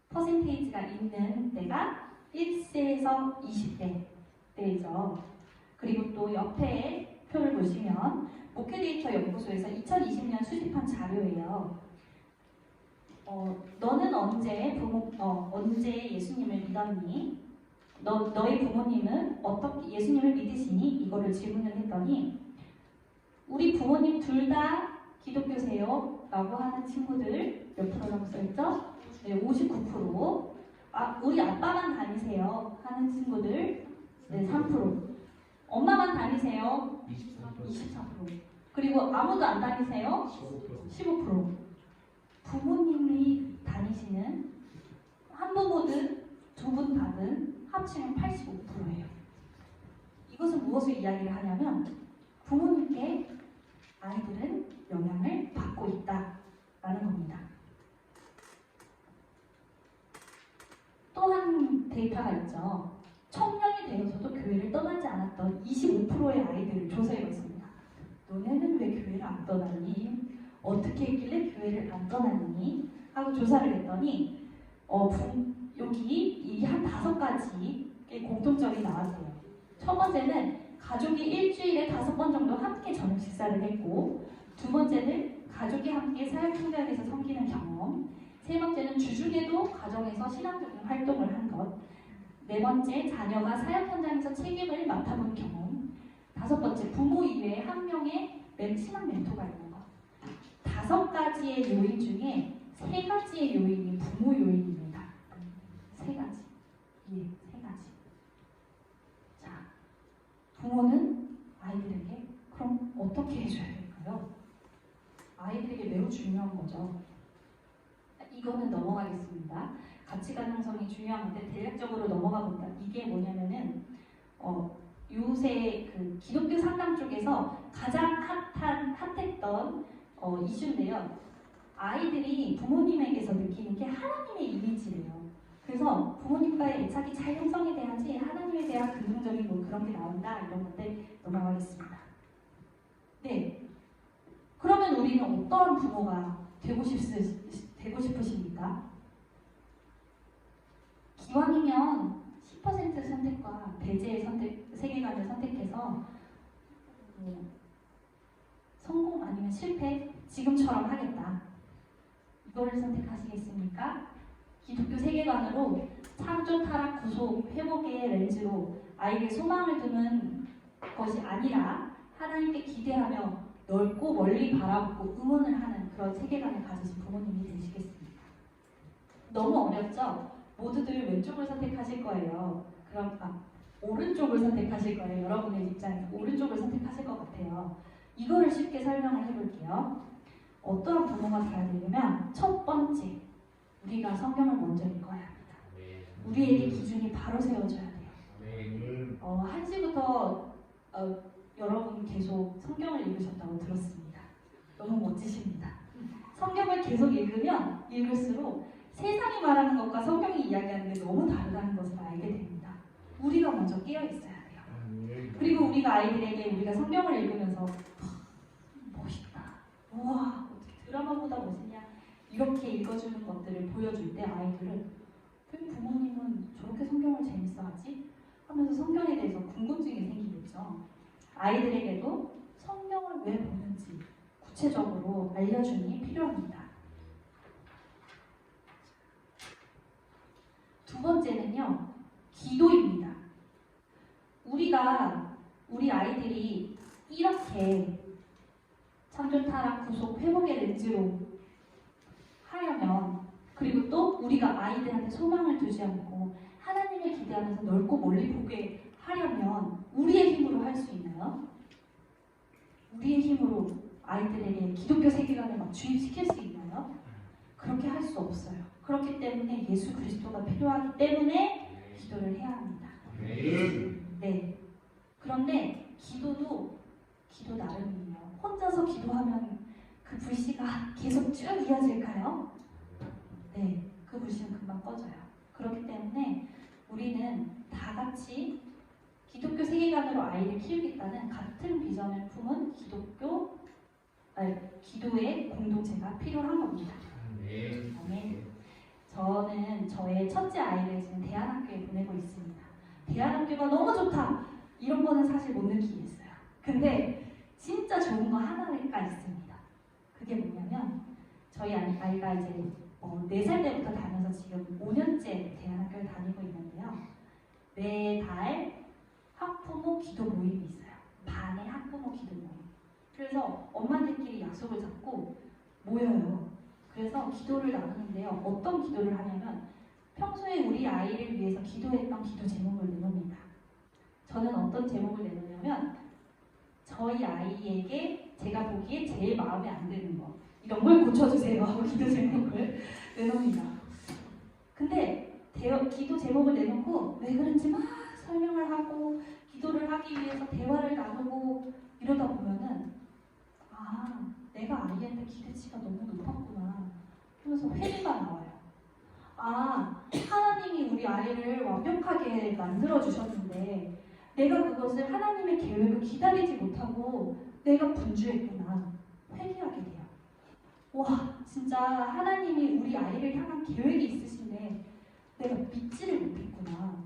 퍼센테이지가 있는 때가 1세에서 20대 때죠. 그리고 또 옆에 표를 보시면 목회데이터 연구소에서 2020년 수집한 자료예요. 너는 언제 예수님을 믿었니? 너의 부모님은 어떻게 예수님을 믿으시니? 이거를 질문을 했더니 우리 부모님 둘 다 기독교세요? 라고 하는 친구들 몇 프로라고 써있죠? 네, 59%. 우리 아빠만 다니세요? 하는 친구들 네, 3%. 엄마만 다니세요? 24%. 그리고 아무도 안 다니세요? 15%. 부모님이 다니시는 한 부모든 두 분 다든 합치면 85%예요. 이것은 무엇을 이야기를 하냐면 부모님께 아이들은 영향을 받고 있다라는 겁니다. 또 한 데이터가 있죠. 청년이 되어서도 교회를 떠나지 않았던 25%의 아이들을 조사해봤습니다. 너네는 왜 교회를 안 떠났니? 어떻게 했길래 교회를 안 떠났니? 하고 조사를 했더니 여기 이 한 5가지의 공통점이 나왔대요. 첫 번째는 가족이 일주일에 5번 정도 함께 저녁 식사를 했고, 두 번째는 가족이 함께 사역 현장에서 섬기는 경험, 세 번째는 주중에도 가정에서 신앙적인 활동을 한 것, 네 번째 자녀가 사역 현장에서 책임을 맡아본 경험, 다섯 번째 부모 이외에 한 명의 신앙 멘토가 있는 것. 5가지의 요인 중에 3가지의 요인이 부모 요인입니다. 3가지. 예, 3가지. 자, 부모는 아이들에게 그럼 어떻게 해줘야 될까요? 아이들에게 매우 중요한 거죠. 이거는 넘어가겠습니다. 가치관 형성이 중요한데 대략적으로 넘어가 본다. 이게 뭐냐면은 요새 그 기독교 상담 쪽에서 가장 핫했던 이슈인데요. 아이들이 부모님에게서 느끼는 게 하나님의 이미지래요. 그래서 부모님과의 애착이 잘 형성이 돼야지 하나님에 대한 긍정적인 뭐 그런 게 나온다 이런 건데 넘어가겠습니다. 네. 그러면 우리는 어떠한 부모가 되고 싶으십니까? 기왕이면 10% 선택과 배제의 세계관을 선택해서 성공 아니면 실패, 지금처럼 하겠다. 이거를 선택하시겠습니까? 기독교 세계관으로 창조, 타락, 구속, 회복의 렌즈로 아이에게 소망을 두는 것이 아니라 하나님께 기대하며 넓고 멀리 바라보고 응원을 하는 그런 세계관을 가지신 부모님이 되시겠습니까? 너무 어렵죠? 모두들 왼쪽을 선택하실 거예요. 그럼 오른쪽을 선택하실 거예요. 여러분의 입장에서 오른쪽을 선택하실 것 같아요. 이거를 쉽게 설명을 해볼게요. 어떠한 부모가 되어야 되냐면 첫 번째, 우리가 성경을 먼저 읽어야 합니다. 우리에게 기준이 바로 세워져야 돼요. 1시부터 여러분 계속 성경을 읽으셨다고 들었습니다. 너무 멋지십니다. 성경을 계속 읽으면 읽을수록 세상이 말하는 것과 성경이 이야기하는 게 너무 다르다는 것을 알게 됩니다. 우리가 먼저 깨어 있어야 돼요. 그리고 우리가 아이들에게 우리가 성경을 읽으면서 멋있다. 우와, 어떻게 드라마보다 멋있냐. 이렇게 읽어주는 것들을 보여줄 때 아이들은 왜 부모님은 저렇게 성경을 재밌어하지? 하면서 성경에 대해서 궁금증이 생기겠죠. 아이들에게도 성경을 왜 보는지 구체적으로 알려주는 게 필요합니다. 두 번째는요, 기도입니다. 우리 아이들이 이렇게 창조, 타락, 구속, 회복의 렌즈로 하려면, 그리고 또 우리가 아이들한테 소망을 두지 않고 하나님을 기대하면서 넓고 멀리 보게 하려면 우리의 힘으로 할 수 있나요? 우리의 힘으로 아이들에게 기독교 세계관을 막 주입시킬 수 있나요? 그렇게 할 수 없어요. 그렇기 때문에 예수 그리스도가 필요하기 때문에 기도를 해야 합니다. 네. 그런데 기도 나름이에요. 혼자서 기도하면 그 불씨가 계속 쭉 이어질까요? 네. 그 불씨는 금방 꺼져요. 그렇기 때문에 우리는 다 같이 기독교 세계관으로 아이를 키우겠다는 같은 비전을 품은 기도의 공동체가 필요한 겁니다. 아멘. 저는 저의 첫째 아이를 지금 대안학교에 보내고 있습니다. 대안학교가 너무 좋다! 이런 거는 사실 못 느끼겠어요. 근데 진짜 좋은 거 하나가 있습니다. 그게 뭐냐면 저희 아이가 이제 4살 때부터 다녀서 지금 5년째 대안학교를 다니고 있는데요. 매달 학부모 기도 모임이 있어요. 반의 학부모 기도 모임. 그래서 엄마들끼리 약속을 잡고 모여요. 그래서 기도를 나누는데요. 어떤 기도를 하냐면 평소에 우리 아이를 위해서 기도했던 기도 제목을 내놓습니다. 저는 어떤 제목을 내놓냐면 저희 아이에게 제가 보기에 제일 마음에 안 드는 거 이런 걸 고쳐주세요 하고 기도 제목을 내놓습니다. 근데 기도 제목을 내놓고 왜 그런지 막 설명을 하고 기도를 하기 위해서 대화를 나누고 이러다 보면은 내가 아이한테 기대치가 너무 높았구나 하면서 회의가 나와요. 하나님이 우리 아이를 완벽하게 만들어주셨는데 내가 그것을 하나님의 계획을 기다리지 못하고 내가 분주했구나. 회개하게 돼요. 와, 진짜 하나님이 우리 아이를 향한 계획이 있으신데 내가 믿지를 못했구나.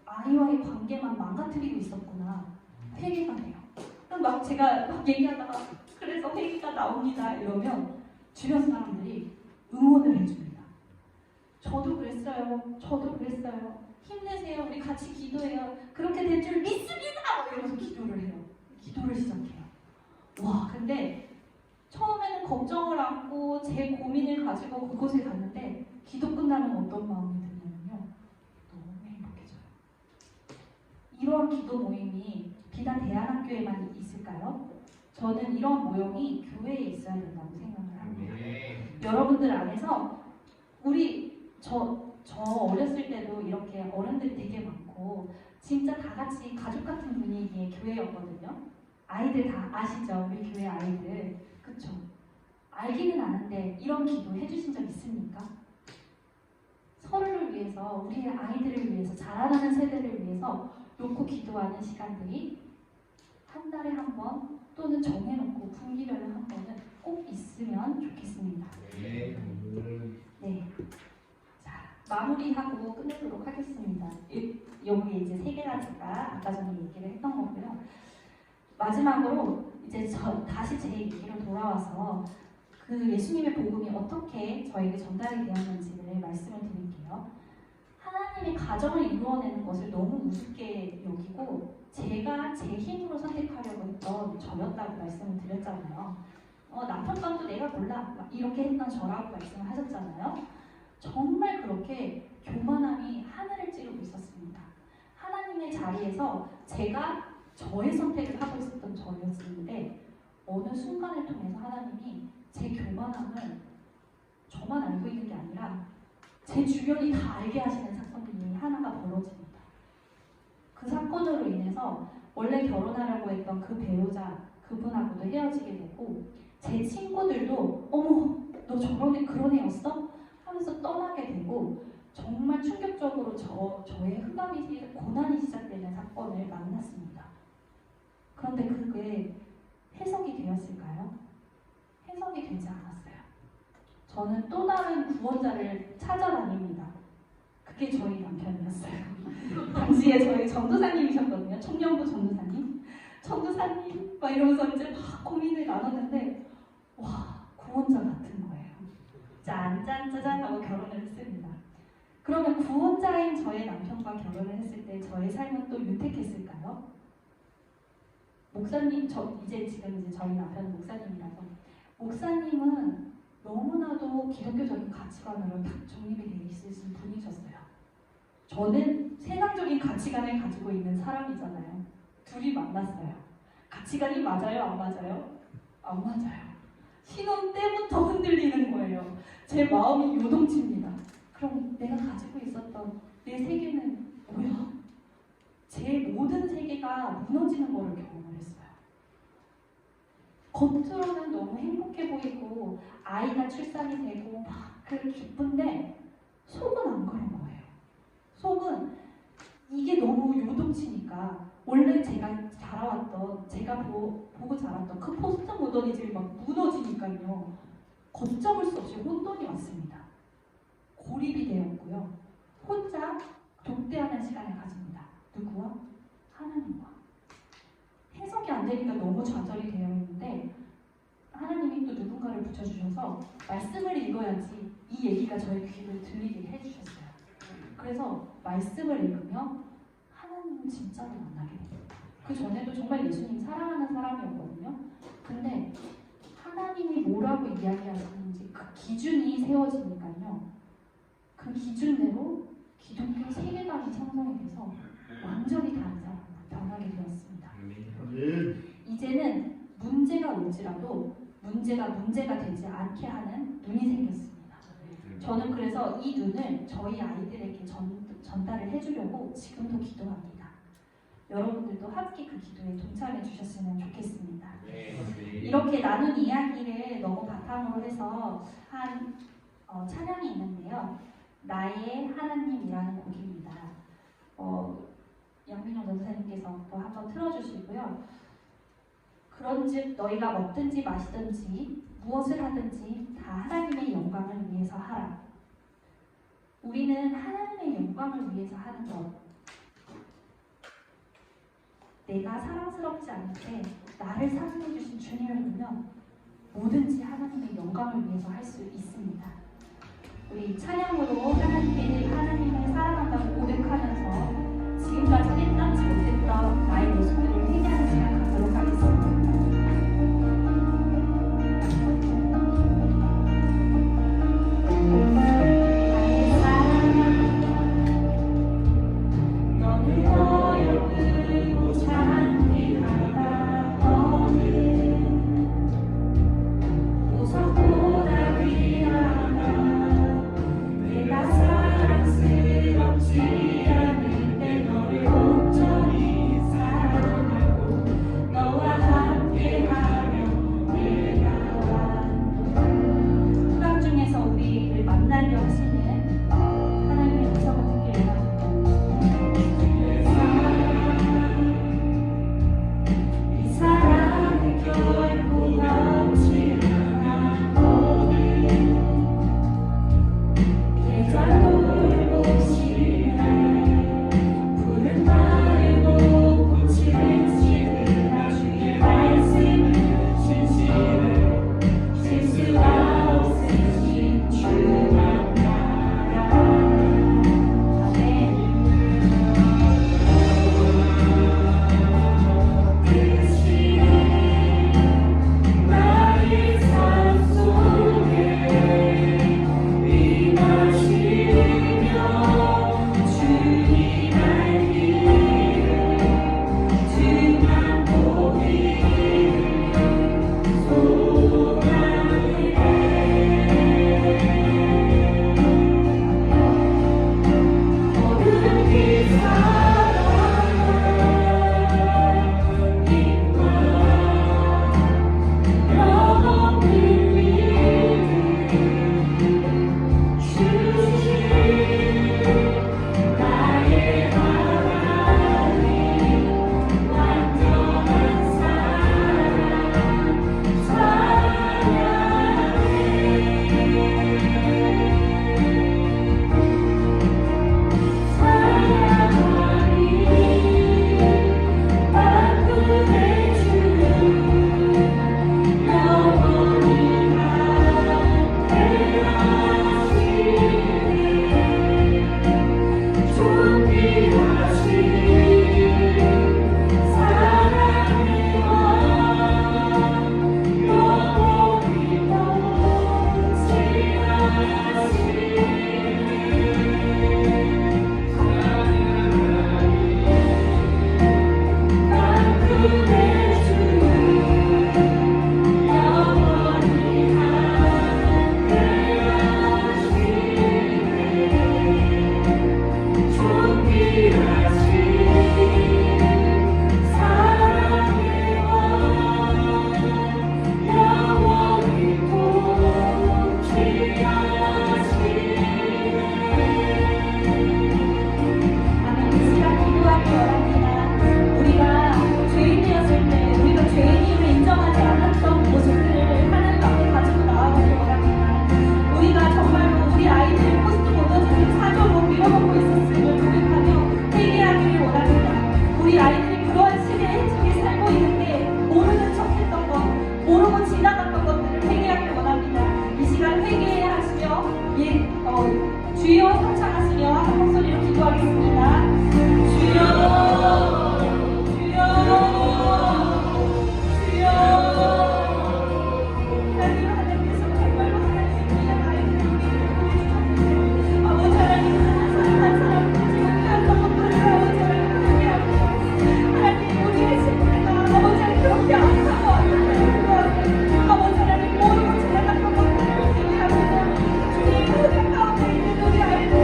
아이와의 관계만 망가뜨리고 있었구나. 회개가 돼요. 그럼 막 제가 막 얘기하다가 그래서 회개가 나옵니다 이러면 주변 사람들이 응원을 해줍니다. 저도 그랬어요. 저도 그랬어요. 힘내세요. 우리 같이 기도해요. 그렇게 될 줄 믿습니다. 막 이러면서 기도를 해요. 기도를 시작해요. 와, 근데 처음에는 걱정을 안고 제 고민을 가지고 그곳에 갔는데 기도 끝나면 어떤 마음이 드냐면요. 너무 행복해져요. 이런 기도 모임이 비단 대안학교에만 있을까요? 저는 이런 모형이 교회에 있어야 된다고 생각을 합니다. 여러분들 안에서 저 어렸을 때도 이렇게 어른들이 되게 많고 진짜 다 같이 가족 같은 분위기의 교회였거든요. 아이들 다 아시죠? 우리 교회 아이들. 그쵸? 알기는 아는데 이런 기도 해주신 적 있습니까? 서로를 위해서, 우리의 아이들을 위해서, 자라나는 세대를 위해서 놓고 기도하는 시간들이 한 달에 한 번 또는 정해놓고 분기별로 한 번은 꼭 있으면 좋겠습니다. 네. 자, 마무리하고 끝내도록 하겠습니다. 여기 이제 세 가지가 아까 전에 얘기를 했던 거고요. 마지막으로 이제 다시 제 얘기로 돌아와서 그 예수님의 복음이 어떻게 저에게 전달이 되었는지를 말씀을 드릴게요. 하나님의 가정을 이루어내는 것을 너무 우습게 여기고 제가 제 힘으로 선택하려고 했던 저였다고 말씀을 드렸잖아요. 남편감도 내가 골라 막 이렇게 했던 저라고 말씀을 하셨잖아요. 정말 그렇게 교만함이 하늘을 찌르고 있었습니다. 하나님의 자리에서 제가 저의 선택을 하고 있었던 저였는데 어느 순간을 통해서 하나님이 제 교만함을 저만 알고 있는 게 아니라 제 주변이 다 알게 하시는 사건이 하나가 벌어집니다. 그 사건으로 인해서 원래 결혼하려고 했던 그 배우자 그분하고도 헤어지게 되고 제 친구들도 어머 너 저런 애 그런 애였어? 하면서 떠나게 되고 정말 충격적으로 저의 흑암이 고난이 시작되는 사건을 만났습니다. 그런데 그게 해석이 되었을까요? 해석이 되지 않았어요. 저는 또 다른 구원자를 찾아다닙니다. 그게 저희 남편이었어요. 당시에 저희 전도사님이셨거든요. 청년부 전도사님. 전도사님 막 이러면서 이제 막 고민을 나눴는데 와 구원자 같은 거예요. 짠짠짜잔 하고 결혼을 했습니다. 그러면 구원자인 저의 남편과 결혼을 했을 때 저의 삶은 또 윤택했을까요? 목사님, 지금 이제 저희 남편은 목사님이라서 목사님은 너무나도 기독교적인 가치관으로 딱 중립이 되어 있으신 분이셨어요. 저는 세상적인 가치관을 가지고 있는 사람이잖아요. 둘이 만났어요. 가치관이 맞아요? 안 맞아요? 안 맞아요. 신혼 때부터 흔들리는 거예요. 제 마음이 요동칩니다. 그럼 내가 가지고 있었던 내 세계는 뭐야? 제 모든 세계가 무너지는 거를 경험을 했어요. 겉으로는 너무 행복해 보이고 아이가 출산이 되고 막 그 기쁜데 속은 안 그런 거예요. 속은 이게 너무 요동치니까 원래 제가 자라왔던 제가 보고 자랐던 그 포스트 모더니즘이 막 무너지니까요. 걷잡을 수 없이 혼돈이 왔습니다. 고립이 되었고요. 혼자 독대하는 시간을 가집니다. 누구와? 하나님과. 해석이 안 되니까 너무 좌절이 되어 있는데 하나님이 또 누군가를 붙여주셔서 말씀을 읽어야지 이 얘기가 저의 귀를 들리게 해주셨어요. 그래서 말씀을 읽으며 하나님을 진짜로 만나게 됩니다. 그 전에도 정말 예수님 사랑하는 사람이었거든요. 근데 하나님이 뭐라고 이야기하시는지 그 기준이 세워지니까요. 그 기준대로 기독교 세계관이 형성이 돼서 완전히 다른 사람으로 변하게 되었습니다. 이제는 문제가 올지라도 문제가 되지 않게 하는 눈이 생겼습니다. 저는 그래서 이 눈을 저희 아이들에게 전달을 해주려고 지금도 기도합니다. 여러분들도 함께 그 기도에 동참해 주셨으면 좋겠습니다. 이렇게 나눈 이야기를 너무 바탕으로 해서 한 찬양이 있는데요. 나의 하나님이라는 곡입니다. 양민호 전사님께서 또 한번 틀어주시고요. 그런즉 너희가 먹든지 마시든지 무엇을 하든지 다 하나님의 영광을 위해서 하라. 우리는 하나님의 영광을 위해서 하는 것. 내가 사랑스럽지 않을 때 나를 사랑해 주신 주님을 보면 뭐든지 하나님의 영광을 위해서 할 수 있습니다. 우리 찬양으로 하나님을 사랑한다고 고백하면서 지금까지 깨닫지 못했던 나의 모습들을 회개하는 시간 갖도록 하겠습니다. 주여 성창하시며 한 목소리로 기도하겠습니다. 주여, 주여, 주여. 하나님께서 정말로 하나님의 귀한 아이들을 우리에게 보내주셨는데 아버지 하나님 한 사람 지금 피었던 것들을 아버지 하나님 회개하고 하나님 우리의 실패가 아버지 하나님 그렇게 아파서 아버지 하나님 모르고 지나갔던 것들을 회개하면서 주님 모든 가운데 있는 우리 아이들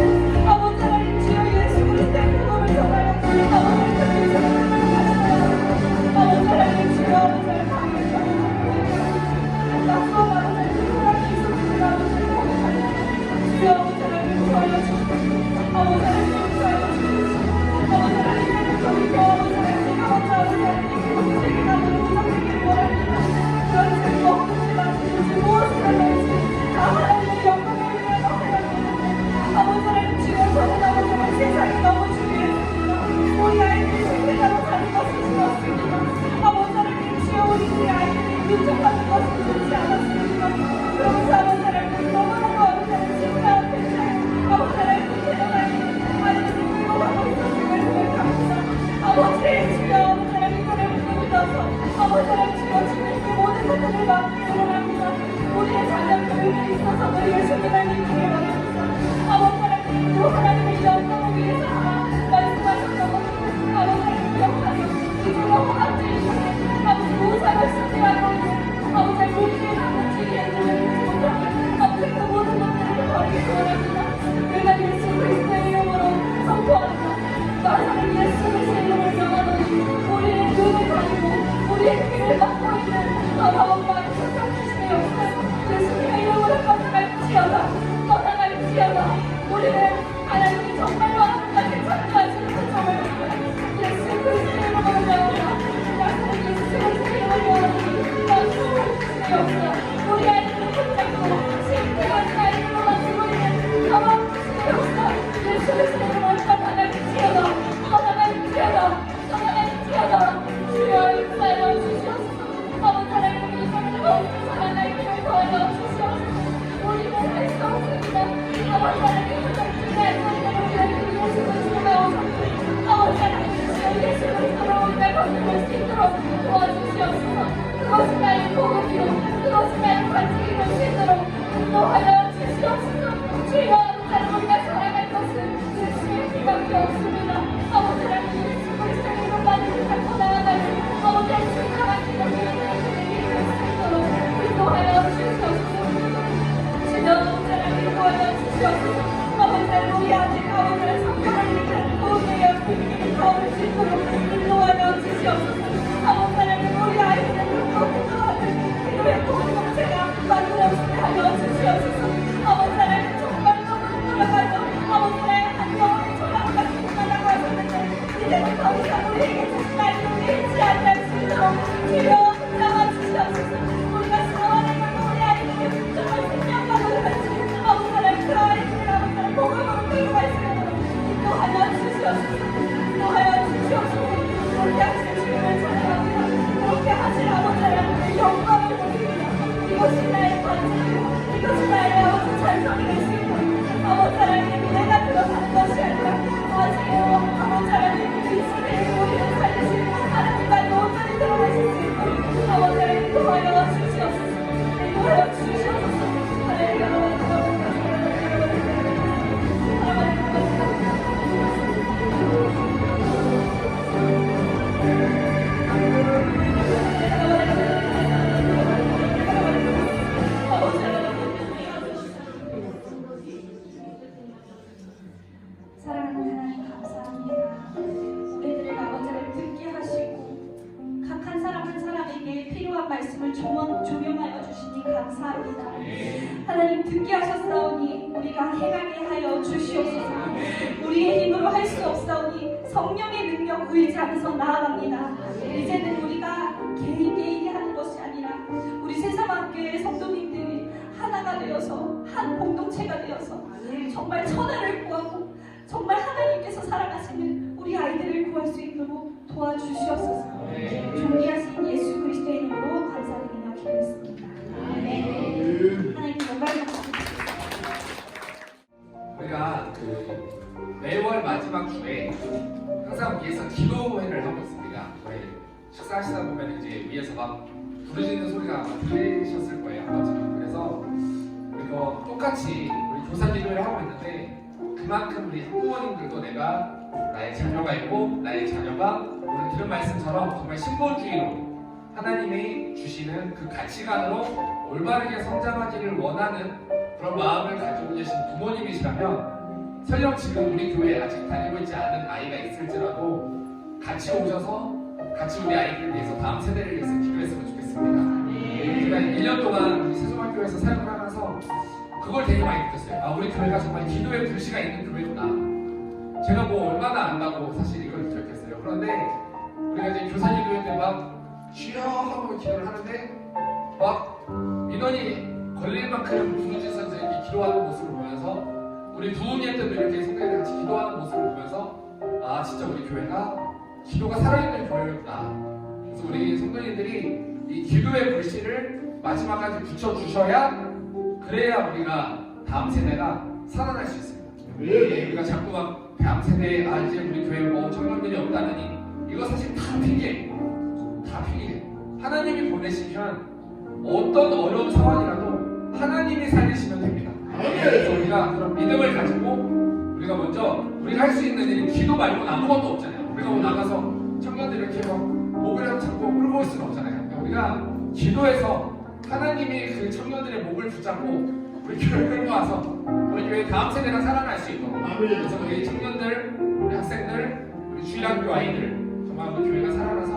은혜 있어서 우리 예수님을 믿기를 원합니다. 아버지 하나님 또 하나님의 영광을 위해서 말씀하셨던 것을 아버지 하나님 기억하며 이제와 허락주의 중에 아버지 모사를 승리하고 있는 아버지 우리의 하나님의 눈을 못하게 아버지 그 모든 것들을 버리기 원합니다. 내가 예수 그리스도의 이름으로 선포합니다. 하나님 예수 그리스도의 이름을 명하노니 우리의 눈을 가리고 우리의 귀를 막고 있는 마법과 천상주신의 역사 예수님의 이름으로 떠나갈지어다. 떠나갈지어다. 우리는 하나님이 정말로 하나님께 참여하시는 그 점을 예수 그리스도의 이름으로 명합니다. 하나님 예수 그리스도의 이름으로 명하노니 천상주신의 역사 우리 아이들을 붙잡고 실패하는 아이들로 만들어버리는 마법주신의 역사 예수 그리스도의 이름으로 떠나갈지어다. 떠나갈지어다. 떠나갈지어다. 주여 인사여 주시옵소서. 아버지 하나님 이 삶으로 살아날 길을 도와줘 주시옵소서. 우리는 할 수 없습니다. 아버지 하나님 주의 삶으로 우리를 예수 그리스도로 오셨습니다. 아버지 하나님 주여 예수 그리스도로 우리가 건너갈 수 있도록 도와주시옵소서. 그것이 나의 복음이요 그것이 나의 관직이 될 수 있도록 인도하여 주시옵소서. 주여 하나님 우리가 살아갈 것은 예수의 길밖에 없습니다. 아버지 하나님 예수 그리스도의 이름만을 갖고 나아가는 아버지 진정한 기독교인의 길이 될 수 있도록 인도하여 주시옵소서. 주여 하나님 인도하여 주시옵소서. 아버지 하나님 우리 아직 아버지의 성경을 읽는 도움의 열심히 가올 수 있도록 인도하여 주시옵소서. 아버지 하나님 우리 아이들의 눈으로 인도하는 기도의 공동체가 만들어지게 하여 주시옵소서. 아버지 하나님 정말 너무 돌아가서 아버지 하나님 한 영혼의 조랑과 기도하라고 하셨는데 이제는 더 이상 우리에게 주신 아이들을 잃지 않을 수 있도록 주여 붙잡아 주시옵소서. 우리가 수고하는 걸로 우리 아이들에게 정말 생명과도 같이 아버지 하나님 그 아이들을 아버지 하나님 복음으로 끌고 갈 수 있도록 인도하여 주시옵소서. 인도하여 주시옵소서. 우리 아버지의 주님을 찬양합니다. 그렇게 하신 아버지 하나님의 영광을 드립니다. 이것이 나의 관심이고 이것이 나의 아버지 찬송이 될 수 있도록 아버지 하나님 내가 들어가는 것이 아니라 아직도 아버지 하나님 그리스도의 우리를 살리신 하나님과 온전히 들어가실 수 있도록 아버지 하나님 도와여 주시옵소서. 도와여 주시옵소서. 할렐루야. 사랑하는 하나님 감사합니다. 우리들을 아버지를 듣게 하시고 각 한 사람 한 사람에게 필요한 말씀을 조명하여 주시니 감사합니다. 하나님 듣게 하셨사오니 우리가 행하게 하여 주시옵소서. 우리의 힘으로 할 수 없사오니 성령의 능력 의지하면서 나아갑니다. 이제는 우리가 개인이 하는 것이 아니라 우리 새사랑교회 성도님들이 하나가 되어서 한 공동체가 되어서 정말 천하를 구하고 정말 하나님께서 살아가시는 우리 아이들을 구할 수 있도록 도와주시옵소서. 존귀하신 예수 그리스도의 이름으로 감사드리며 기도했습니다. 아멘. 하나님 영광을 받습니다. 우리가 매월 마지막 주에 항상 위에서 기도회를 하고 있습니다. 저희 식사하시다 보면 이제 위에서 막 부르짖는 소리가 아마 들리셨을 거예요. 한 번쯤. 그래서 이거 똑같이 우리 교사 기도회를 하고 있는데 그만큼 우리 학부모님들도 내가 나의 자녀가 있고 나의 자녀가 오늘 들은 말씀처럼 정말 신본주의로 하나님이 주시는 그 가치관으로 올바르게 성장하기를 원하는 그런 마음을 가지고 계신 부모님이시라면 설령 지금 우리 교회에 아직 다니고 있지 않은 아이가 있을지라도 같이 오셔서 같이 우리 아이들을 위해서 다음 세대를 위해서 기도했으면 좋겠습니다. 제가 1년 동안 우리 세종학교에서 사역을 하면서 그걸 되게 많이 느꼈어요. 아, 우리 교회가 정말 기도의 불씨가 있는 교회구나. 제가 뭐 얼마나 안다고 사실 이걸 기억했어요. 그런데 우리가 이제 교사 기도회 때 막 주여 하고 기도를 하는데 막 민원이 걸릴 만큼 부르짖어서 이렇게 기도하는 모습을 보면서 우리 부모님 때도 이렇게 성도들이 같이 기도하는 모습을 보면서 아, 진짜 우리 교회가 기도가 살아있는 교회였구나. 그래서 우리 성도님들이 이 기도의 불씨를 마지막까지 붙여주셔야 그래야 우리가 다음 세대가 살아날 수 있습니다. 우리가 자꾸 막 다음 세대에 아, 이제 우리 교회에 뭐 청년들이 없다느니 이거 사실 다 핑계예요. 다 핑계예요. 하나님이 보내시면 어떤 어려운 상황이라도 하나님이 살리시면 됩니다. 그래서 우리가 그런 믿음을 가지고 우리가 먼저 우리가 할 수 있는 일이 기도 말고는 아무것도 없잖아요. 우리가 뭐 나가서 청년들 이렇게 막 목을 잡고 끌고 올 수는 없잖아요. 그러니까 우리가 기도해서 하나님이 그 청년들의 목을 붙잡고 우리 교회 끌고 와서 우리 교회 다음 세대가 살아날 수 있도록, 그래서 우리 청년들, 우리 학생들, 우리 주일학교 아이들 정말 우리 교회가 살아나서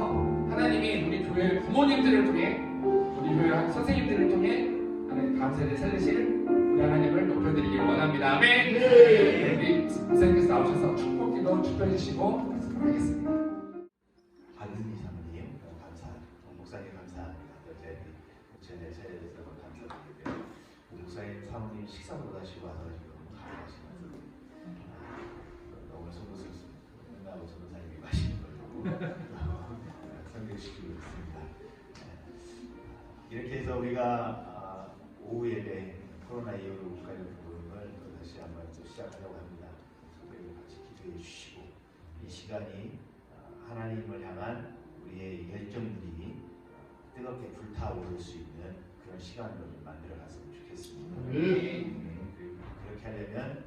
하나님이 우리 교회 부모님들을 통해, 우리 교회 선생님들을 통해 하나님 다음 세대 살리실 우리 하나님을 높여드리길 원합니다. 아멘. 우리 목사님께서 나오셔서 축복기도 축복해 주시고 말씀하겠습니다. 받은 이사모님 감사, 목사님 감사합니다. 어제 목사님 차례에서 감사드리고요. 목사님 사모님 식사보다 쉬고 와서 지금 가져가시면서 너무 속었습니다. 맨날 전도사님이 맛있는 걸로 성교시키고 있습니다. 이렇게 해서 우리가 오후 예배 코로나 이후로 국가의 부흥을 다시 한번 또 시작하려고 합니다. 우리 같이 기도해 주시고 이 시간이 하나님을 향한 우리의 열정들이 뜨겁게 불타오를 수 있는 그런 시간으로 좀 만들어갔으면 좋겠습니다. 그렇게 하려면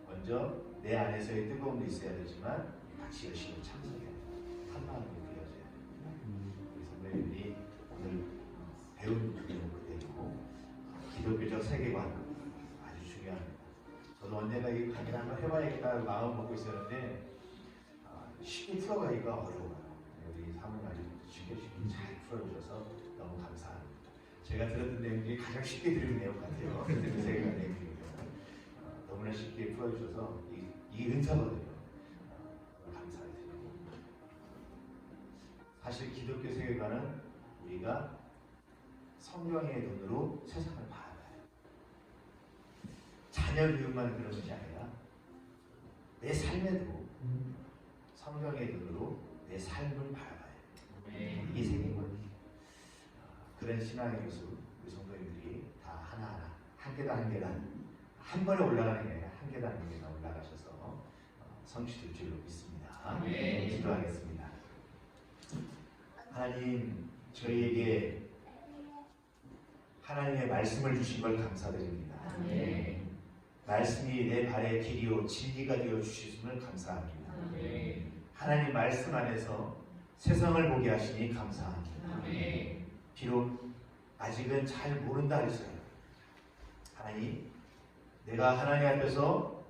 먼저 내 안에서의 뜨거움도 있어야 되지만 같이 열심히 참석해야 돼요. 한 마음으로 되어져야 됩니다. 우리 선배님들이 오늘 배운 부분은 그대로 기독교적 세계관 아주 중요합니다. 저도 언젠가 이 강의를 한번 해봐야겠다 마음 먹고 있었는데 쉽게 풀어가기가 어려워요. 우리 사모님 아주 쉽게 잘 풀어주셔서 너무 감사합니다. 제가 들었던 내용이 가장 쉽게 들은 내용 같아요. 그 세계관 내용이고요. 너무나 쉽게 풀어주셔서 이 은사거든요. 감사드리고 사실 기독교 세계관은 우리가 성령의 눈으로 세상을 봐야 해요. 자녀 교육만 그런 것이 아니라 내 삶에도 성령의 눈으로 내 삶을 바라봐야 해요. 이게 세계관이에요. 그런 신앙의 모습 우리 성도님들이 다 하나하나 한 계단 한 계단 한 번에 올라가는 게 아니라 한 계단 한 계단 올라가셔서 성취될 줄로 믿습니다. 기도하겠습니다. 하나님, 저희에게 하나님의 말씀을 주신 걸 감사드립니다. 말씀이 내 발의 길이요 진리가 되어 주셨음을 감사합니다. 하나님 말씀 안에서 세상을 보게 하시니 감사합니다. 비록 아직은 잘 모른다 했어요. 하나님, 내가 하나님 앞에서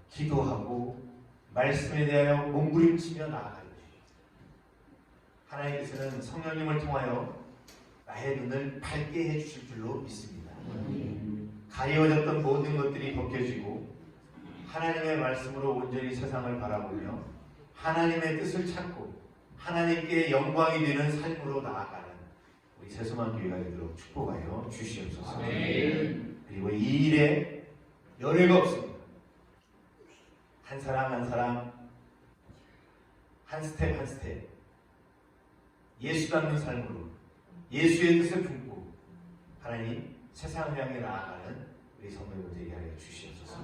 기도하고 말씀에 대하여 몸부림치며 나아갈 때 하나님께서는 성령님을 통하여 나의 눈을 밝게 해주실 줄로 믿습니다. 가려워졌던 모든 것들이 벗겨지고 하나님의 말씀으로 온전히 세상을 바라보며 하나님의 뜻을 찾고 하나님께 영광이 되는 삶으로 나아가는 우리 세수만 교회가 되도록 축복하여 주시옵소서. 그리고 이 일에 열애가 없습니다. 한 사람 한 사람 한 스텝 한 스텝 예수 닮는 삶으로 예수의 뜻을 품고 하나님 세상을 향해 나아가는 우리 성도들 되게 하여 주시옵소서.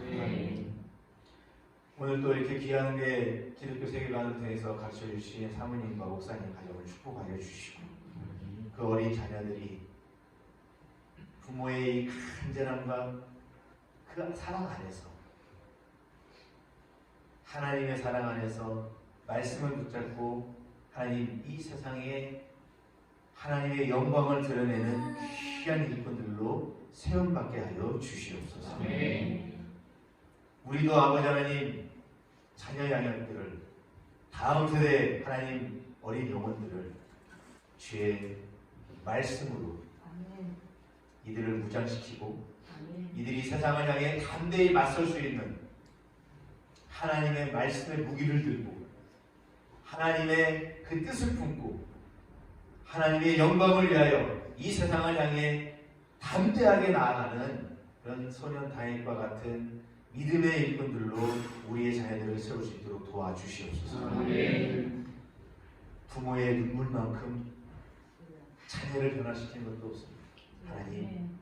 오늘 또 이렇게 귀한 게 기독교 세계관을 통해서 가르쳐 주신 사모님과 목사님 가정을 축복하여 주시고 그 어린 자녀들이 부모의 이 간절함과 그 사랑 안에서 하나님의 사랑 안에서 말씀을 붙잡고 하나님 이 세상에 하나님의 영광을 드러내는 귀한 일꾼들로 세움받게 하여 주시옵소서. 우리도 아버지 하나님 자녀 양육들을 다음 세대 하나님 어린 영혼들을 주의 말씀으로 이들을 무장시키고 이들이 세상을 향해 담대히 맞설 수 있는 하나님의 말씀의 무기를 들고 하나님의 그 뜻을 품고 하나님의 영광을 위하여 이 세상을 향해 담대하게 나아가는 그런 소년 다윗과 같은 믿음의 일꾼들로 우리의 자녀들을 세울 수 있도록 도와주시옵소서. 부모의 눈물만큼 자녀를 변화시키는 것도 없습니다. 하나님,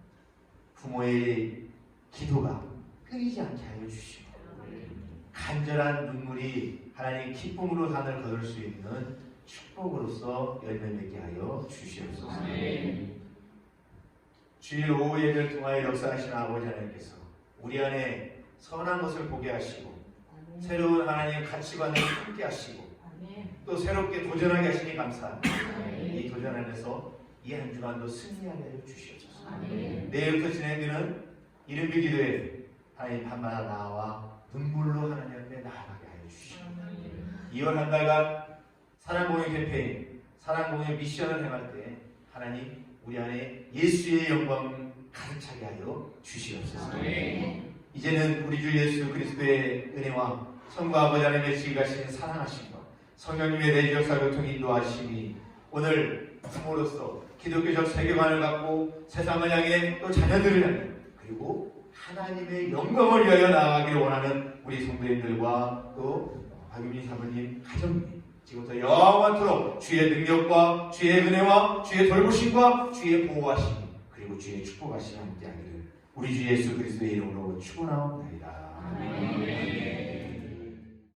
부모의 기도가 끊이지 않게 하여 주시고 간절한 눈물이 하나님 기쁨으로 산을 거둘 수 있는 축복으로서 열매 맺게 하여 주시옵소서. 주일 오후 예배를 통하여 역사하신 아버지 하나님께서 우리 안에 선한 것을 보게 하시고 새로운 하나님의 가치관을 함께 하시고 또 새롭게 도전하게 하시니 감사합니다. 이 도전 안에서 이 한 주간도 승리하게 하여 주시옵소서. 내일부터 진행되는 이른비 기도에 하나님 밤마다 나와 눈물로 하나님 앞에 나아가게 하여 주시옵소서. 2월 한 달간 사랑공유 캠페인, 사랑공유 미션을 행할 때 하나님 우리 안에 예수의 영광을 가득 차게 하여 주시옵소서. 이제는 우리 주 예수 그리스도의 은혜와 성부 아버지 하나님의 지혜가신 사랑하심과 성령님의 내적 사교통 인도하심이 오늘 부모로서 기독교적 세계관을 갖고 세상을 향해 또 자녀들을 향해 그리고 하나님의 영광을 위하여 나아가기를 원하는 우리 성도님들과 또 박유민 사모님 가정님 지금부터 영원토록 주의 능력과 주의 은혜와 주의 돌보심과 주의 보호하심 그리고 주의 축복하심 함께하기를 우리 주 예수 그리스도의 이름으로 축원하옵나이다.